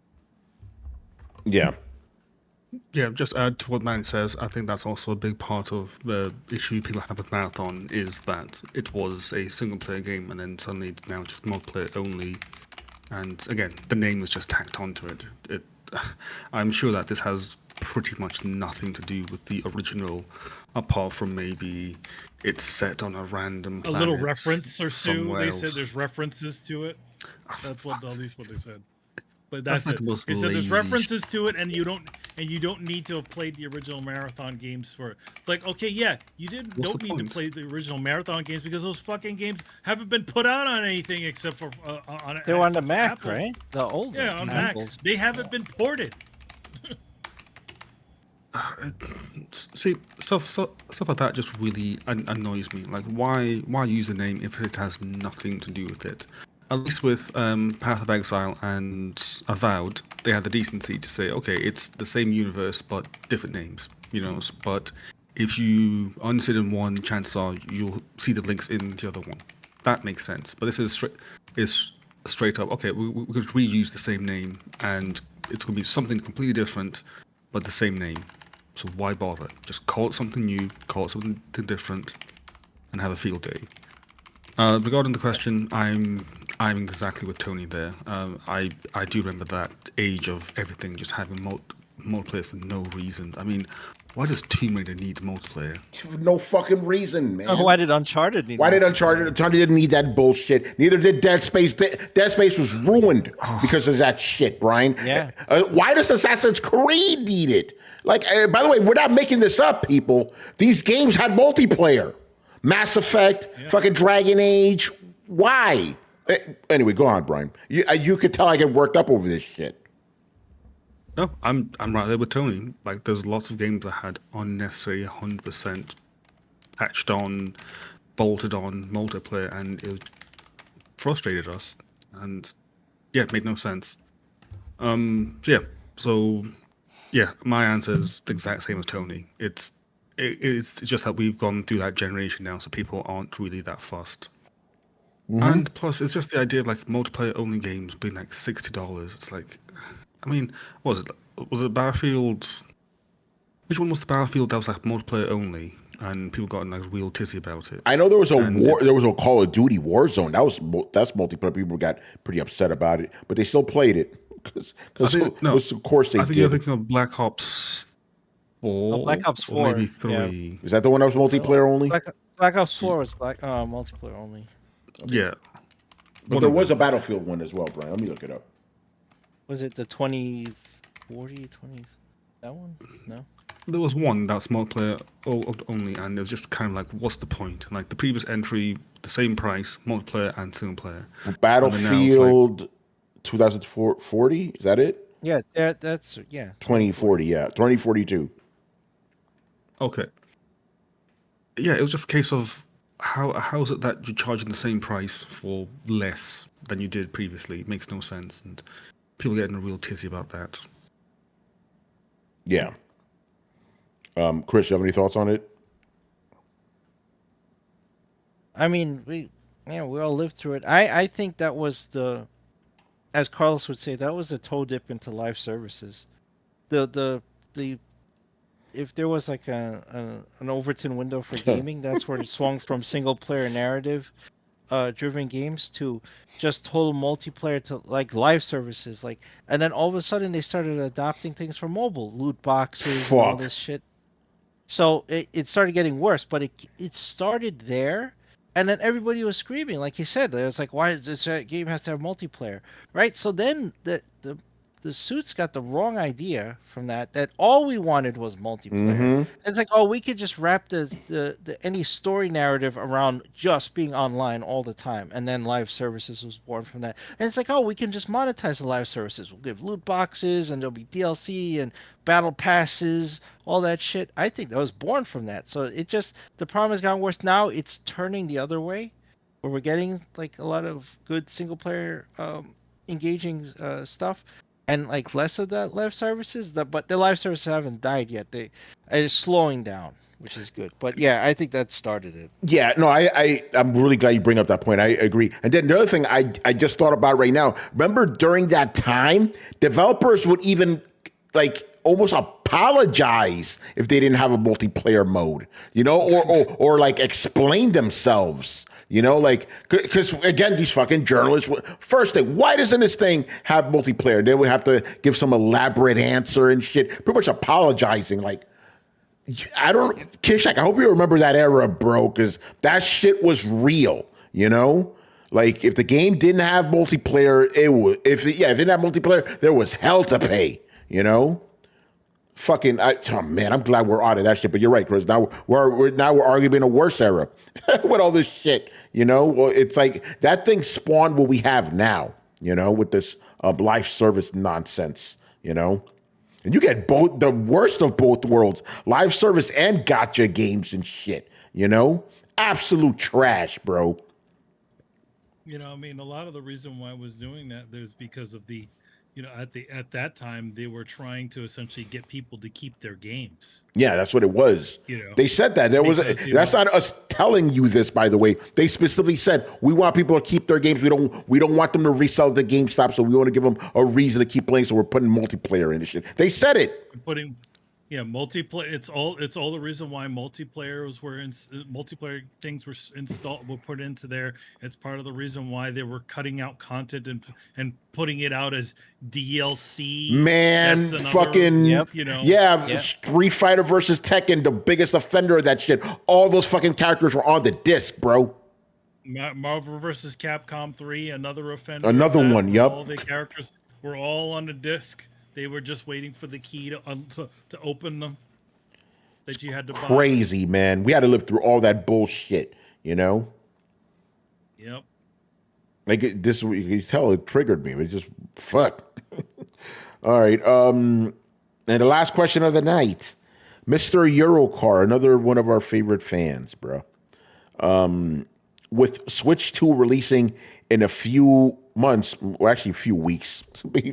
Yeah. Yeah, just add to what Manny says. I think that's also a big part of the issue people have with Marathon is that it was a single player game and then suddenly it's now just multiplayer only. And again, the name was just tacked onto it. I'm sure that this has pretty much nothing to do with the original, apart from maybe it's set on a random planet. A little reference or two. They said else. there's references to it. That's what at least what they said. But That's that's like the it. most They said there's lazy references to it, and you don't need to have played the original Marathon games for it. It's like, okay, yeah, you don't need to play the original Marathon games because those fucking games haven't been put out on anything except for on. They're on the except for Mac, Apple. right? The old on Apples. Mac. They haven't been ported. See, stuff like that just really annoys me. Like, why use a name if it has nothing to do with it? At least with Path of Exile and Avowed, they had the decency to say, okay, it's the same universe but different names, you know. But if you are interested in one, chances are you'll see the links in the other one. That makes sense. But this is straight up, okay, we could reuse the same name and it's going to be something completely different, but the same name. So why bother? Just call it something new, call it something different, and have a field day. Regarding the question, I'm exactly with Tony there. I do remember that age of everything just having multiplayer for no reason. I mean, why does Tomb Raider need multiplayer? For no fucking reason, man. Oh, why did Uncharted need? Why did Uncharted? Uncharted didn't need that bullshit. Neither did Dead Space. Dead Space was ruined because of that shit, Brian. Yeah. Why does Assassin's Creed need it? Like, by the way, we're not making this up, people. These games had multiplayer. Mass Effect, fucking Dragon Age. Why? Anyway, go on, Brian. You could tell I get worked up over this shit. No, I'm right there with Tony. Like, there's lots of games that had unnecessary 100% patched on, bolted on multiplayer, and it frustrated us. And yeah, it made no sense. So my answer is the exact same as Tony. It's just that we've gone through that generation now, so people aren't really that fussed. Mm-hmm. And plus, it's just the idea of like multiplayer only games being like $60. It's like, I mean, what was it? Was it Battlefield? Which one was the Battlefield that was like multiplayer only, and people got like real tizzy about it? I know there was there was a Call of Duty Warzone. That's multiplayer. People got pretty upset about it, but they still played it because of course they did. I think you're thinking of Black Ops 4. Oh, Black Ops 4, maybe 3. Is that the one that was multiplayer only? Black Ops 4 was multiplayer only. Okay. Yeah. But there was a Battlefield one as well, Brian. Let me look it up. Was it the 2040, that one? No. There was one that's multiplayer only, and it was just kind of like, what's the point? Like the previous entry, the same price, multiplayer and single player. Battlefield 2040, is that it? Yeah, that's 2040, 2042. Okay. Yeah, it was just a case of how is it that you're charging the same price for less than you did previously? It makes no sense, and people getting a real tizzy about that. Yeah. Chris, you have any thoughts on it? I mean, we all lived through it. I think that was as Carlos would say, that was the toe dip into live services. The if there was like an Overton window for gaming, that's where it swung from single player narrative driven games to just total multiplayer to like live services, and then all of a sudden they started adopting things for mobile, loot boxes and all this shit. So it started getting worse, but it started there, and then everybody was screaming, like you said. It was like, why does this game has to have multiplayer, right? So then the the suits got the wrong idea from that all we wanted was multiplayer. It's like, oh, we could just wrap the any story narrative around just being online all the time, and then live services was born from that. And it's like, oh, we can just monetize the live services. We'll give loot boxes, and there'll be DLC and battle passes, all that shit. I think that was born from that. So the problem has gotten worse. Now it's turning the other way, where we're getting like a lot of good single player engaging stuff, and like less of that live services. But the live services haven't died yet. It's slowing down, which is good. But yeah, I think that started it. Yeah, no, I'm really glad you bring up that point. I agree. And then the other thing I just thought about right now. Remember during that time, developers would even like almost apologize if they didn't have a multiplayer mode, you know, or like explain themselves. You know, like, because again, these fucking journalists, first thing, why doesn't this thing have multiplayer? They would have to give some elaborate answer and shit, pretty much apologizing. Like, I don't, Kishak, I hope you remember that era, bro, because that shit was real, you know? Like, if the game didn't have multiplayer, it would, if it didn't have multiplayer, there was hell to pay, you know? Oh man, I'm glad we're out of that shit. But you're right, Chris. Now we're arguing in a worse era with all this shit. You know, well, it's like that thing spawned what we have now. You know, with this life service nonsense. You know, and you get both the worst of both worlds: live service and gotcha games and shit. You know, absolute trash, bro. You know, I mean, a lot of the reason why I was doing that is because of the, you know, at that time they were trying to essentially get people to keep their games. Yeah, that's what it was. You know, they said that that's not us telling you this, by the way. They specifically said we want people to keep their games. We don't want them to resell the GameStop, so we want to give them a reason to keep playing. So we're putting multiplayer in this shit. They said it. Multiplayer. It's all the reason why multiplayer things were put into there. It's part of the reason why they were cutting out content and putting it out as DLC. Man, fucking you know, Street Fighter versus Tekken, the biggest offender of that shit. All those fucking characters were on the disc, bro. Marvel versus Capcom 3, another offender. Another one. Yep. All the characters were all on the disc. They were just waiting for the key to open them. That you had to buy. Crazy, man. We had to live through all that bullshit, you know? Yep. Like you can tell it triggered me. It just fuck. All right. And the last question of the night. Mr. Eurocar, another one of our favorite fans, bro. With Switch 2 releasing in a few months, or actually a few weeks,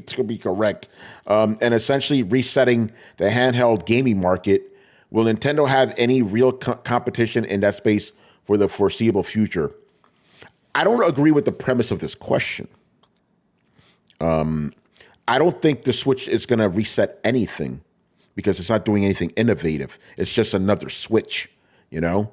to be correct, and essentially resetting the handheld gaming market, will Nintendo have any real competition in that space for the foreseeable future? I don't agree with the premise of this question. I don't think the Switch is going to reset anything because it's not doing anything innovative. It's just another Switch, you know?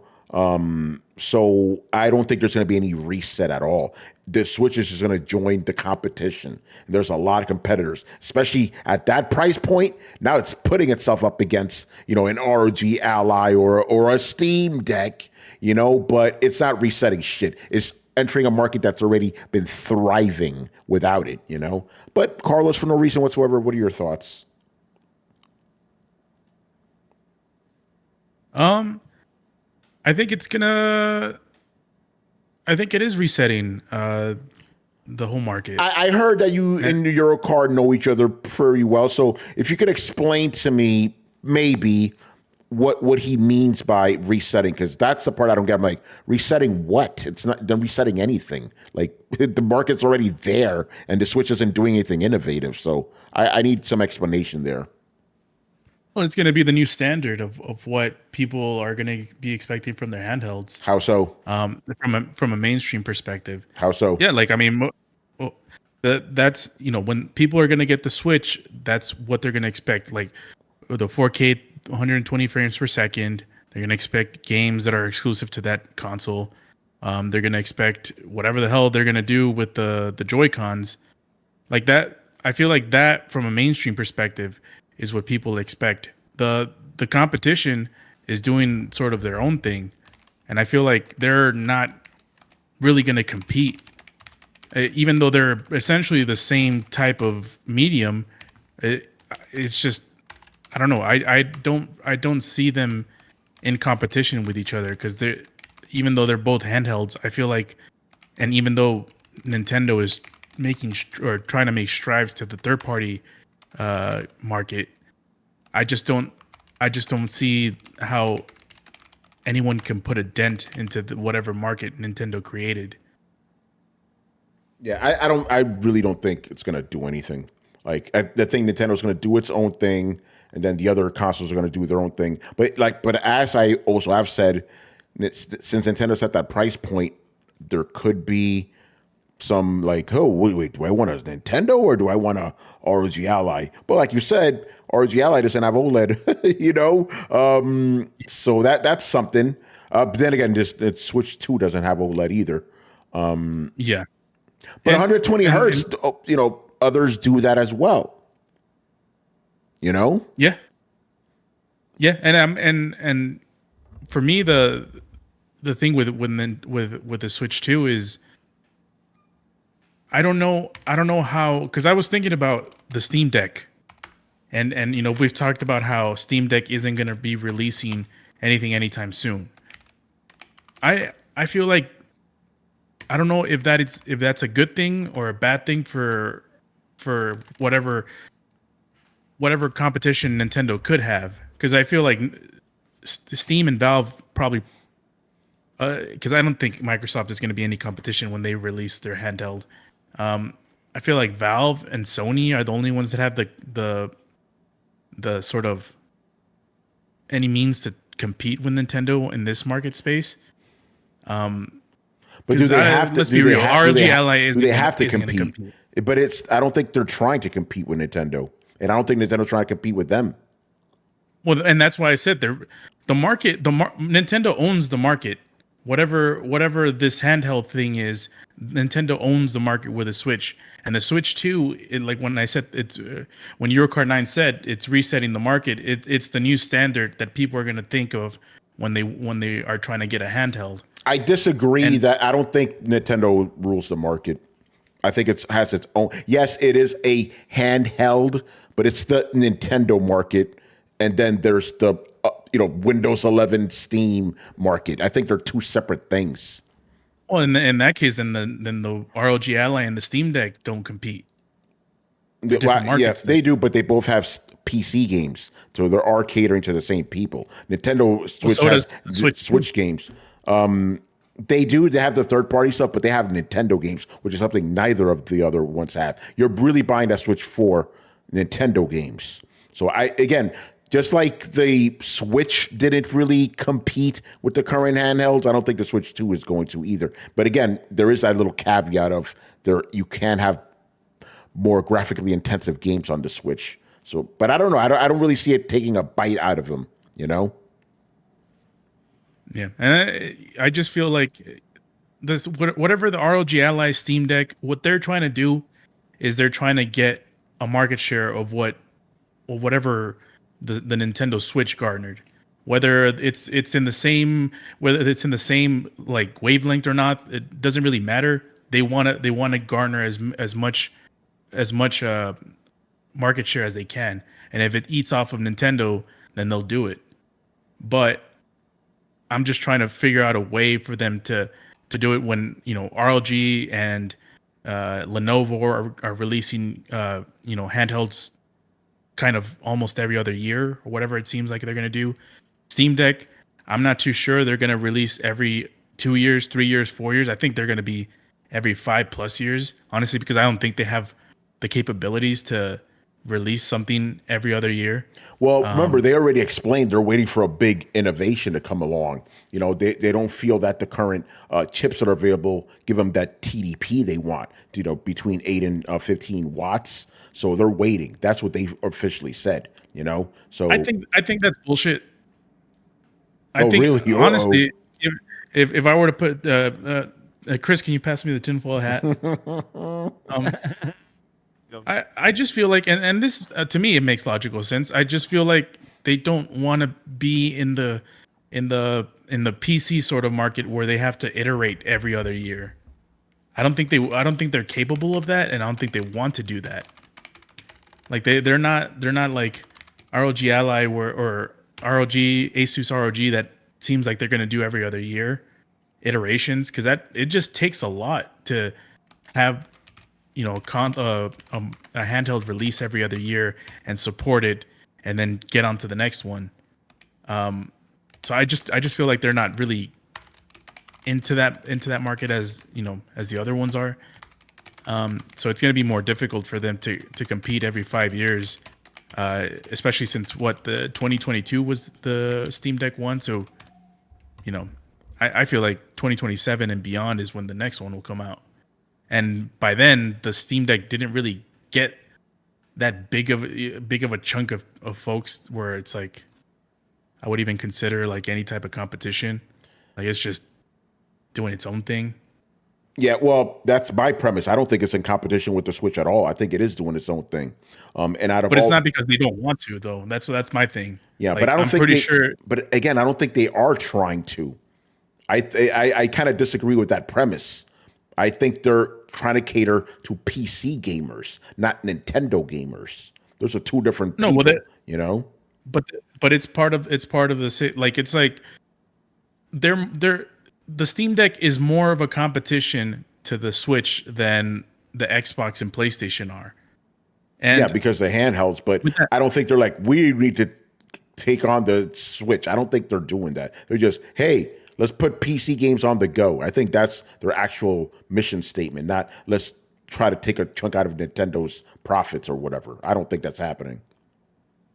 So I don't think there's going to be any reset at all. The Switch is just going to join the competition. There's a lot of competitors, especially at that price point. Now it's putting itself up against, you know, an ROG Ally or a Steam Deck, you know, but it's not resetting shit. It's entering a market that's already been thriving without it, you know. But Carlos, for no reason whatsoever, what are your thoughts? I think it is resetting the whole market. I heard that you and Eurocard know each other very well. So if you could explain to me maybe what he means by resetting, because that's the part I don't get. I'm like, resetting what? It's not them resetting anything. Like the market's already there and the Switch isn't doing anything innovative. So I need some explanation there. Well, it's going to be the new standard of what people are going to be expecting from their handhelds. How so? From a mainstream perspective. How so? Yeah, like I mean, that's, you know, when people are going to get the Switch, that's what they're going to expect. Like the 4K, 120 frames per second. They're going to expect games that are exclusive to that console. They're going to expect whatever the hell they're going to do with the Joy-Cons. Like that, I feel like that from a mainstream perspective is what people expect. The competition is doing sort of their own thing, and I feel like they're not really going to compete, even though they're essentially the same type of medium. It's just I don't know. I don't see them in competition with each other because they're even though they're both handhelds. I feel like, and even though Nintendo is making or trying to make strides to the third party market, I just don't see how anyone can put a dent into whatever market Nintendo created. Yeah, I really don't think it's gonna do anything. Like the thing Nintendo's gonna do its own thing, and then the other consoles are gonna do their own thing. But as I also have said, since Nintendo's at that price point, there could be some like, oh wait, do I want a Nintendo or do I want a ROG Ally? But like you said, ROG Ally doesn't have OLED, you know. So that's something. But then again, this Switch 2 doesn't have OLED either. Yeah. But 120 hertz, you know, others do that as well. You know? Yeah. Yeah, and for me the thing with the Switch 2 is I don't know how, because I was thinking about the Steam Deck, and you know we've talked about how Steam Deck isn't going to be releasing anything anytime soon. I feel like I don't know if that's a good thing or a bad thing for whatever competition Nintendo could have, because I feel like Steam and Valve probably because I don't think Microsoft is going to be any competition when they release their handheld. I feel like Valve and Sony are the only ones that have the sort of any means to compete with Nintendo in this market space. But do they have to? Let's be real. ROG Ally is. Do they have to compete? But I don't think they're trying to compete with Nintendo, and I don't think Nintendo's trying to compete with them. Well, and that's why I said the market. Nintendo owns the market. Whatever this handheld thing is, Nintendo owns the market with a Switch. And the Switch 2, like when I said it's when Eurocard 9 said it's resetting the market, it's the new standard that people are going to think of when they are trying to get a handheld. I disagree that I don't think Nintendo rules the market. I think it has its own. Yes, it is a handheld, but it's the Nintendo market, and then there's the Windows 11 Steam market. I think they're two separate things. Well, in that case, then the ROG Ally and the Steam Deck don't compete. Yeah, they do, but they both have PC games, so they are catering to the same people. Nintendo Switch has Switch games. They have the third party stuff, but they have Nintendo games, which is something neither of the other ones have. You're really buying that Switch for Nintendo games. So just like the Switch didn't really compete with the current handhelds, I don't think the Switch 2 is going to either. But again, there is that little caveat of you can have more graphically intensive games on the Switch. So, but I don't know. I don't really see it taking a bite out of them, you know? Yeah, and I just feel like this whatever the ROG Ally Steam Deck, what they're trying to do is they're trying to get a market share of whatever the Nintendo Switch garnered, whether it's in the same like wavelength or not, it doesn't really matter. They want to garner as much market share as they can, and if it eats off of Nintendo, then they'll do it. But I'm just trying to figure out a way for them to do it when ROG and Lenovo are releasing handhelds kind of almost every other year or whatever it seems like they're going to do. Steam Deck, I'm not too sure they're going to release every 2 years, 3 years, 4 years. I think they're going to be every 5+ years, honestly, because I don't think they have the capabilities to release something every other year. Well, remember, they already explained they're waiting for a big innovation to come along. They don't feel that the current chips that are available give them that TDP they want, between 8 and 15 watts. So they're waiting. That's what they've officially said, So I think that's bullshit. Really? Honestly, if I were to put Chris, can you pass me the tinfoil hat? I just feel like, and this to me it makes logical sense. I just feel like they don't want to be in the PC sort of market where they have to iterate every other year. I don't think they're capable of that, and I don't think they want to do that. Like they're not like ROG Ally or ROG Asus ROG that seems like they're going to do every other year iterations, because that it just takes a lot to have a handheld release every other year and support it and then get on to the next one. So I just feel like they're not really into that market as as the other ones are. So it's going to be more difficult for them to compete every 5 years, especially since the 2022 was the Steam Deck one. So I feel like 2027 and beyond is when the next one will come out. And by then, the Steam Deck didn't really get that big of a chunk of folks where it's like I would even consider like any type of competition. Like it's just doing its own thing. Yeah, well, that's my premise. I don't think it's in competition with the Switch at all. I think it is doing its own thing. And out of but it's not because they don't want to, though. That's my thing. Yeah, like, but I don't think pretty sure. But again, I don't think they are trying to. I kind of disagree with that premise. I think they're trying to cater to PC gamers, not Nintendo gamers. Those are two different people, But it's part of the like it's like they're the Steam Deck is more of a competition to the Switch than the Xbox and PlayStation are. And yeah, because the handhelds, but I don't think they're like, we need to take on the Switch. I don't think they're doing that. They're just, hey, let's put PC games on the go. I think that's their actual mission statement, not let's try to take a chunk out of Nintendo's profits or whatever. I don't think that's happening.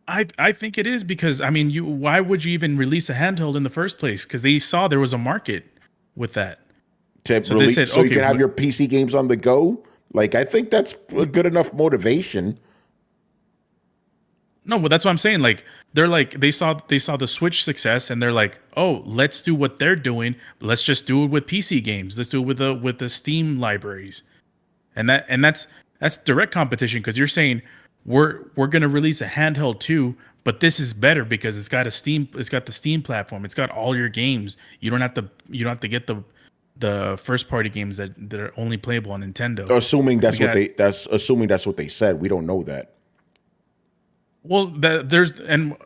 I think it is because, I mean, why would you even release a handheld in the first place? Because they saw there was a market with that. So they said, you can have your PC games on the go? Like, I think that's a good enough motivation. No, but that's what I'm saying. Like, they're like, they saw the Switch success and they're like, oh, let's do what they're doing. Let's just do it with PC games. Let's do it with the Steam libraries. And that's direct competition, because you're saying we're going to release a handheld too, but this is better because it's got the Steam platform. It's got all your games. You don't have to get the first party games that are only playable on Nintendo. Assuming that's what they said. We don't know that. Well, and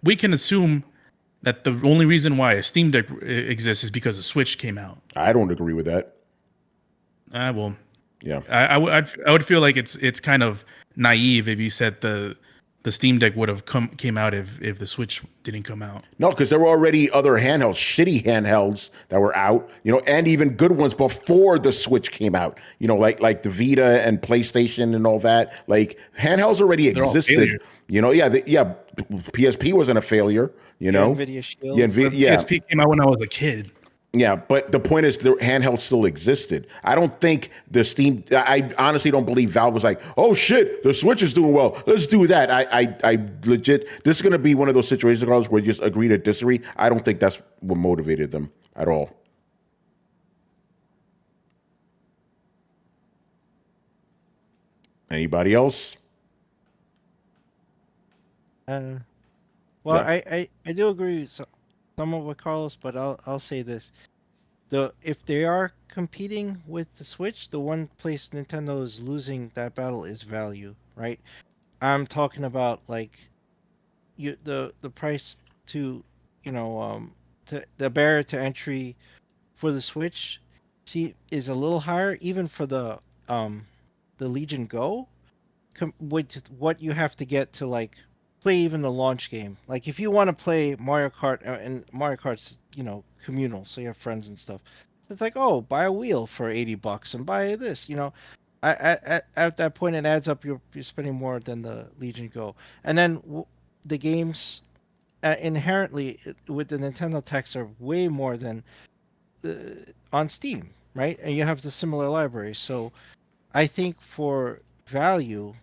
we can assume that the only reason why a Steam Deck exists is because a Switch came out. I don't agree with that. Well, yeah. I would feel like it's kind of naive if you said the Steam Deck would have came out if the Switch didn't come out. No, because there were already other handhelds, shitty handhelds that were out, and even good ones before the Switch came out. Like the Vita and PlayStation and all that. Like handhelds already existed. PSP wasn't a failure. NVIDIA Shield. PSP came out when I was a kid. Yeah, but the point is the handheld still existed. I don't think the Steam. I honestly don't believe Valve was like, "Oh shit, the Switch is doing well. Let's do that." I legit. This is going to be one of those situations, Carlos, where you just agree to disagree. I don't think that's what motivated them at all. Anybody else? Well, Yeah. I do agree with somewhat with Carlos, but I'll say this: if they are competing with the Switch, the one place Nintendo is losing that battle is value, right? I'm talking about like the price to to the barrier to entry for the Switch is a little higher, even for the Legion Go, with what you have to get to like play even the launch game. Like if you want to play Mario Kart, and Mario Kart's communal, so you have friends and stuff. It's like, oh, buy a wheel for $80 and buy this. At that point it adds up. You're spending more than the Legion Go, and then the games inherently with the Nintendo tax are way more than on Steam, right? And you have the similar library. So I think for value,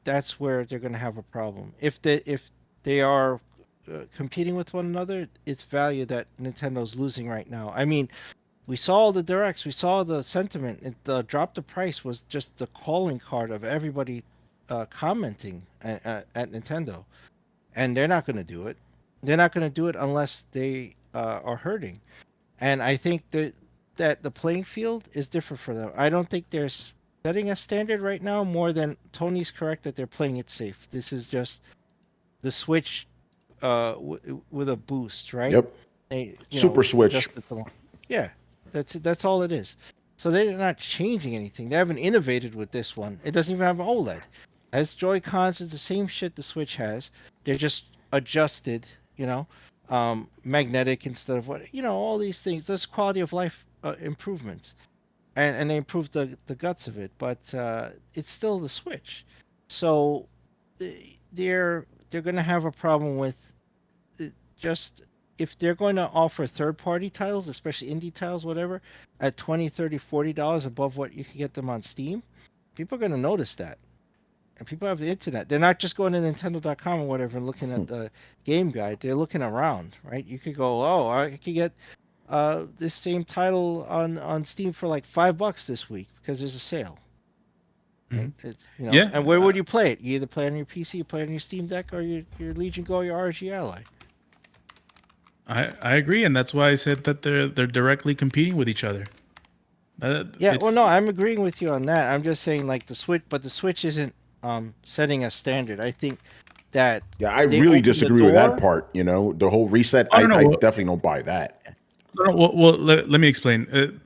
that's where they're going to have a problem. If they are competing with one another, it's value that Nintendo's losing right now. I mean, we saw the directs, we saw the sentiment. The drop the price was just the calling card of everybody commenting at Nintendo, and they're not going to do it. They're not going to do it unless they are hurting. And I think that the playing field is different for them. I don't think there's setting a standard right now more than Tony's correct that they're playing it safe. This is just the Switch with a boost, right? Yep. Super Switch. Yeah, that's all it is. So they're not changing anything. They haven't innovated with this one. It doesn't even have OLED. As Joy-Cons, it's the same shit the Switch has. They're just adjusted, magnetic instead of all these things. There's quality of life improvements, and they improved the guts of it. But it's still the Switch, so they're going to have a problem with just if they're going to offer third-party titles, especially indie titles, whatever, at $20, $30, $40 above what you can get them on Steam, people are going to notice that. And people have the internet. They're not just going to Nintendo.com or whatever and looking at the game guide. They're looking around, right? You could go, oh, I could get this same title on Steam for like $5 this week because there's a sale. Right? It's, Yeah. And where would you play it? You either play it on your PC, you play it on your Steam Deck, or your Legion Go, your ROG Ally. I agree, and that's why I said that they're directly competing with each other. Well, no, I'm agreeing with you on that. I'm just saying like the Switch isn't setting a standard. I think that I really disagree with that part. The whole reset. I definitely don't buy that. Well, let me explain.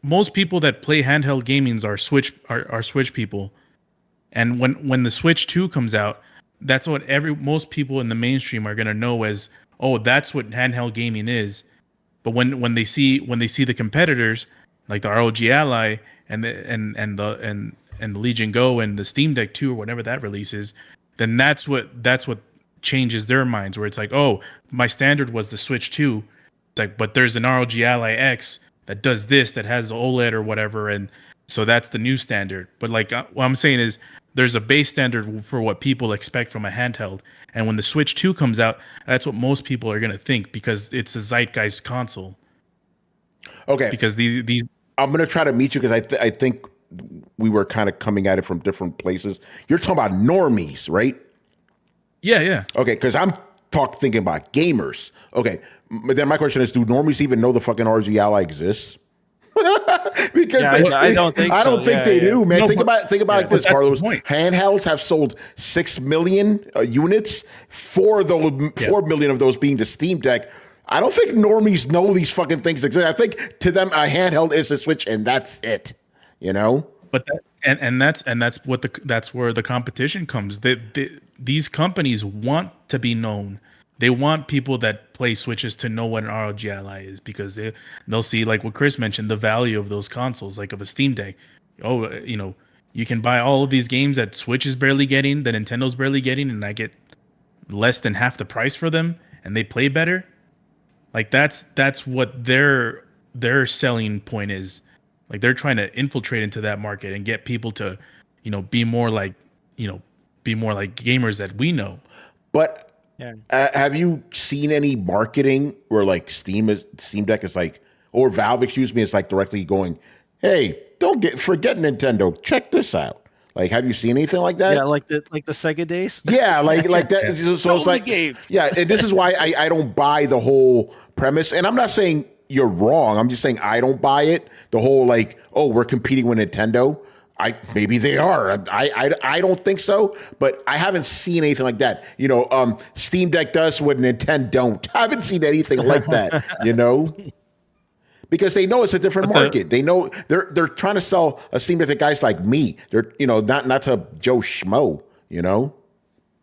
Most people that play handheld gamings are Switch people, and when the Switch 2 comes out, that's what most people in the mainstream are gonna know as, oh, that's what handheld gaming is. But when they see the competitors like the ROG Ally and the Legion Go and the Steam Deck 2 or whatever that releases, then that's what changes their minds. Where it's like, oh, my standard was the Switch 2, but there's an ROG Ally X that does this, that has OLED or whatever, and so that's the new standard. But like what I'm saying is, there's a base standard for what people expect from a handheld, and when the Switch 2 comes out, that's what most people are gonna think because it's a zeitgeist console. Okay, because these I'm gonna try to meet you because I think we were kind of coming at it from different places. You're talking about normies, right? Yeah. Okay, because I'm thinking about gamers. Okay, but then my question is, do normies even know the fucking RG Ally exists? Because I don't think so. I don't think they do, man. No, think about it like this, Carlos. Point. Handhelds have sold 6 million units. 4 million of those being the Steam Deck. I don't think normies know these fucking things exist. I think to them a handheld is a Switch and that's it. But that's where the competition comes. These companies want to be known. They want people that play Switches to know what an ROG Ally is because they'll see, like what Chris mentioned, the value of those consoles, like of a Steam Deck. Oh, you can buy all of these games that Switch is barely getting, that Nintendo's barely getting, and I get less than half the price for them, and they play better. Like that's what their selling point is. Like they're trying to infiltrate into that market and get people to, be more like gamers that we know. But have you seen any marketing where like Steam Deck is like, or Valve, excuse me, is like directly going, hey, forget Nintendo, check this out. Like, have you seen anything like that? Yeah, like the Sega days. Yeah, like that. So it's like games. Yeah, and this is why I don't buy the whole premise. And I'm not saying you're wrong. I'm just saying I don't buy it. The whole like, oh, we're competing with Nintendo. Maybe they are. I don't think so, but I haven't seen anything like that. Steam Deck does what Nintendo don't. I haven't seen anything like that. Because they know it's a different market. They know they're trying to sell a Steam Deck to guys like me. They're not to Joe Schmo.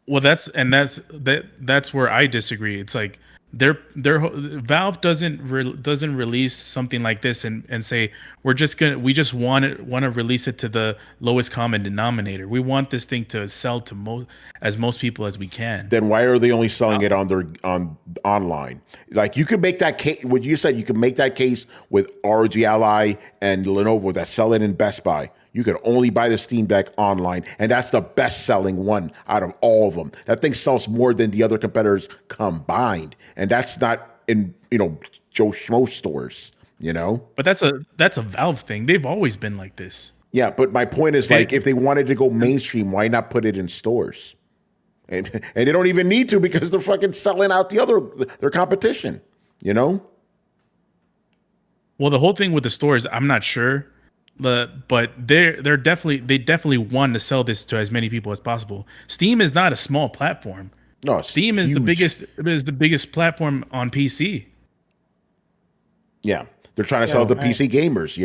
Well, that's where I disagree. It's like Valve doesn't release something like this and say we just want to release it to the lowest common denominator. We want this thing to sell to most people as we can. Then why are they only selling it on online? Like you could make that case. What you said, you could make that case with ROG Ally and Lenovo that sell it in Best Buy. You can only buy the Steam Deck online, and that's the best-selling one out of all of them. That thing sells more than the other competitors combined, and that's not in Joe Schmo stores. But that's a Valve thing. They've always been like this. Yeah, but my point is like if they wanted to go mainstream, why not put it in stores? And they don't even need to because they're fucking selling out their competition. Well, the whole thing with the stores, I'm not sure. But they definitely want to sell this to as many people as possible. Steam is not a small platform. No, it's Steam is huge. the biggest platform on PC. Yeah, they're trying to sell the PC gamers.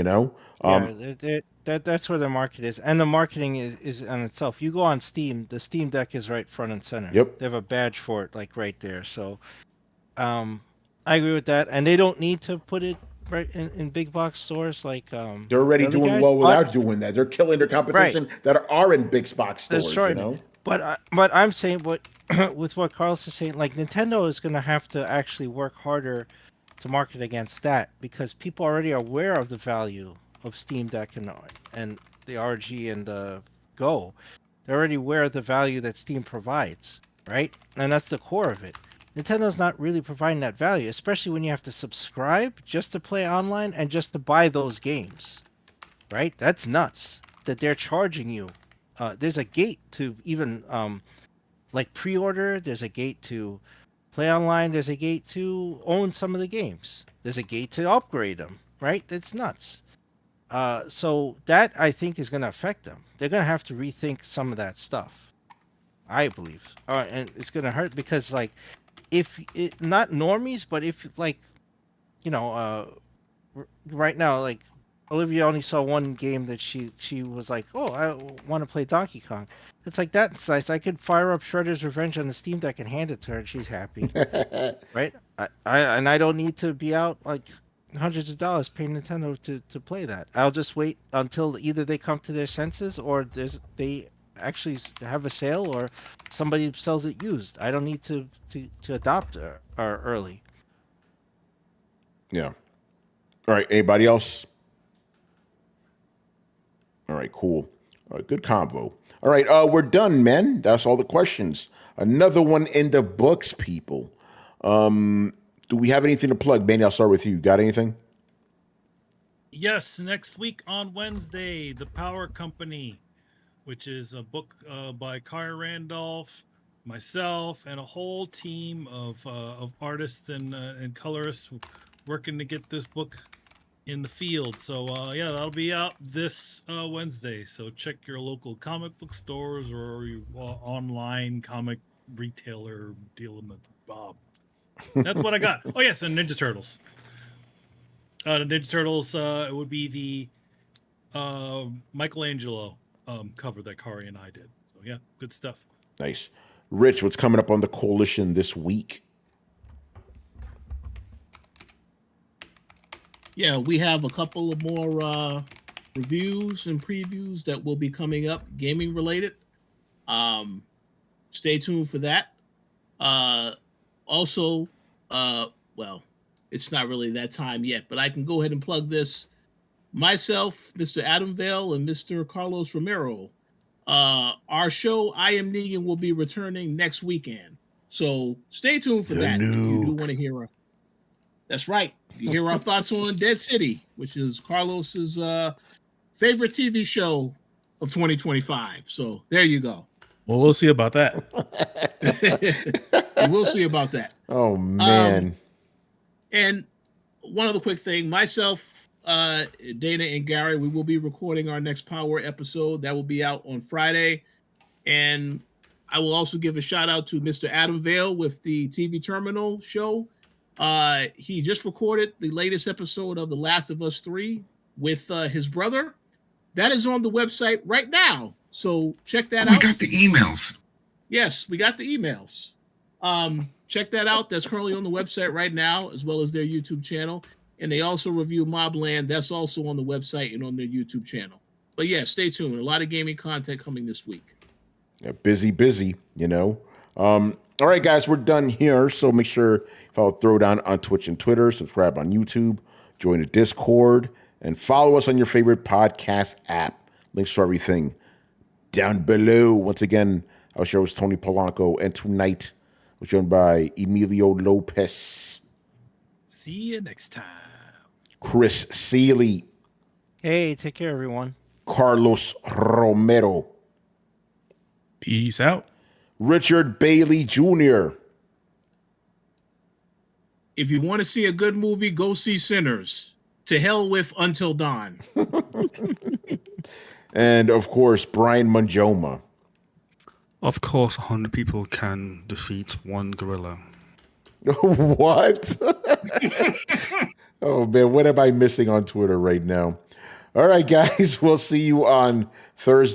That's where the market is, and the marketing is on itself. You go on Steam, the Steam Deck is right front and center. Yep. They have a badge for it, like right there. So, I agree with that, and they don't need to put it right in big box stores like they're already the other doing guys, well without doing that. They're killing their competition that are in big box stores. destroying it. But I'm saying with what Carlos is saying, like Nintendo is going to have to actually work harder to market against that because people already are aware of the value of Steam Deck and the RG and the Go. They're already aware of the value that Steam provides, right? And that's the core of it. Nintendo's not really providing that value, especially when you have to subscribe just to play online and just to buy those games, right? That's nuts that they're charging you. There's a gate to even like pre-order. There's a gate to play online. There's a gate to own some of the games. There's a gate to upgrade them, right? It's nuts. So that I think is going to affect them. They're going to have to rethink some of that stuff, I believe. And it's going to hurt because like, if it not normies, but if like, right now, like Olivia only saw one game that she was like, oh, I want to play Donkey Kong. It's like that's nice. I could fire up Shredder's Revenge on the Steam Deck and hand it to her, and she's happy, right? I don't need to be out like hundreds of dollars paying Nintendo to play that. I'll just wait until either they come to their senses or they actually have a sale or somebody sells it used. I don't need to adopt early. Yeah. All right. Anybody else? All right. Cool. All right, good convo. All right. We're done, man. That's all the questions. Another one in the books, people. Do we have anything to plug? Manny, I'll start with you. Got anything? Yes, next week on Wednesday, The Power Company, which is a book by Kyle Randolph, myself, and a whole team of artists and colorists working to get this book in the field. So yeah, that'll be out this Wednesday. So check your local comic book stores or your online comic retailer dealing with Bob. That's what I got. Oh yes, and Ninja Turtles. The Ninja Turtles, it would be the Michelangelo cover that Kari and I did. So yeah, good stuff. Nice. Rich, what's coming up on the Coalition this week? Yeah, we have a couple of more reviews and previews that will be coming up, gaming related. Stay tuned for that. Also, well, it's not really that time yet, but I can go ahead and plug this. Myself, Mr. Adam Vale, and Mr. Carlos Romero. Our show, I Am Negan, will be returning next weekend. So stay tuned for that. If you do want to hear that's right. You hear our thoughts on Dead City, which is Carlos's favorite TV show of 2025. So there you go. Well, we'll see about that. We'll see about that. Oh, man. And one other quick thing. Myself, Dana, and Gary, we will be recording our next Power episode. That will be out on Friday. And I will also give a shout out to Mr. Adam Vale with the TV Terminal show. He just recorded the latest episode of The Last of Us 3 with his brother. That is on the website right now. So check that out. We got the emails. Yes, we got the emails. Check that out. That's currently on the website right now, as well as their YouTube channel. And they also review Mobland. That's also on the website and on their YouTube channel. But yeah, stay tuned. A lot of gaming content coming this week. Yeah, busy, you know. All right, guys, we're done here. So make sure you follow Throwdown on Twitch and Twitter, subscribe on YouTube, join the Discord, and follow us on your favorite podcast app. Links to everything down below. Once again, our show is Tony Polanco, and tonight we're joined by Emilio Lopez. See you next time. Chris Seeley. Hey, take care, everyone. Carlos Romero. Peace out. Richard Bailey Jr. If you want to see a good movie, go see Sinners. To hell with Until Dawn. And of course, Brian Manjoma. Of course, 100 people can defeat one gorilla. What? Oh man, what am I missing on Twitter right now? All right, guys, we'll see you on Thursday.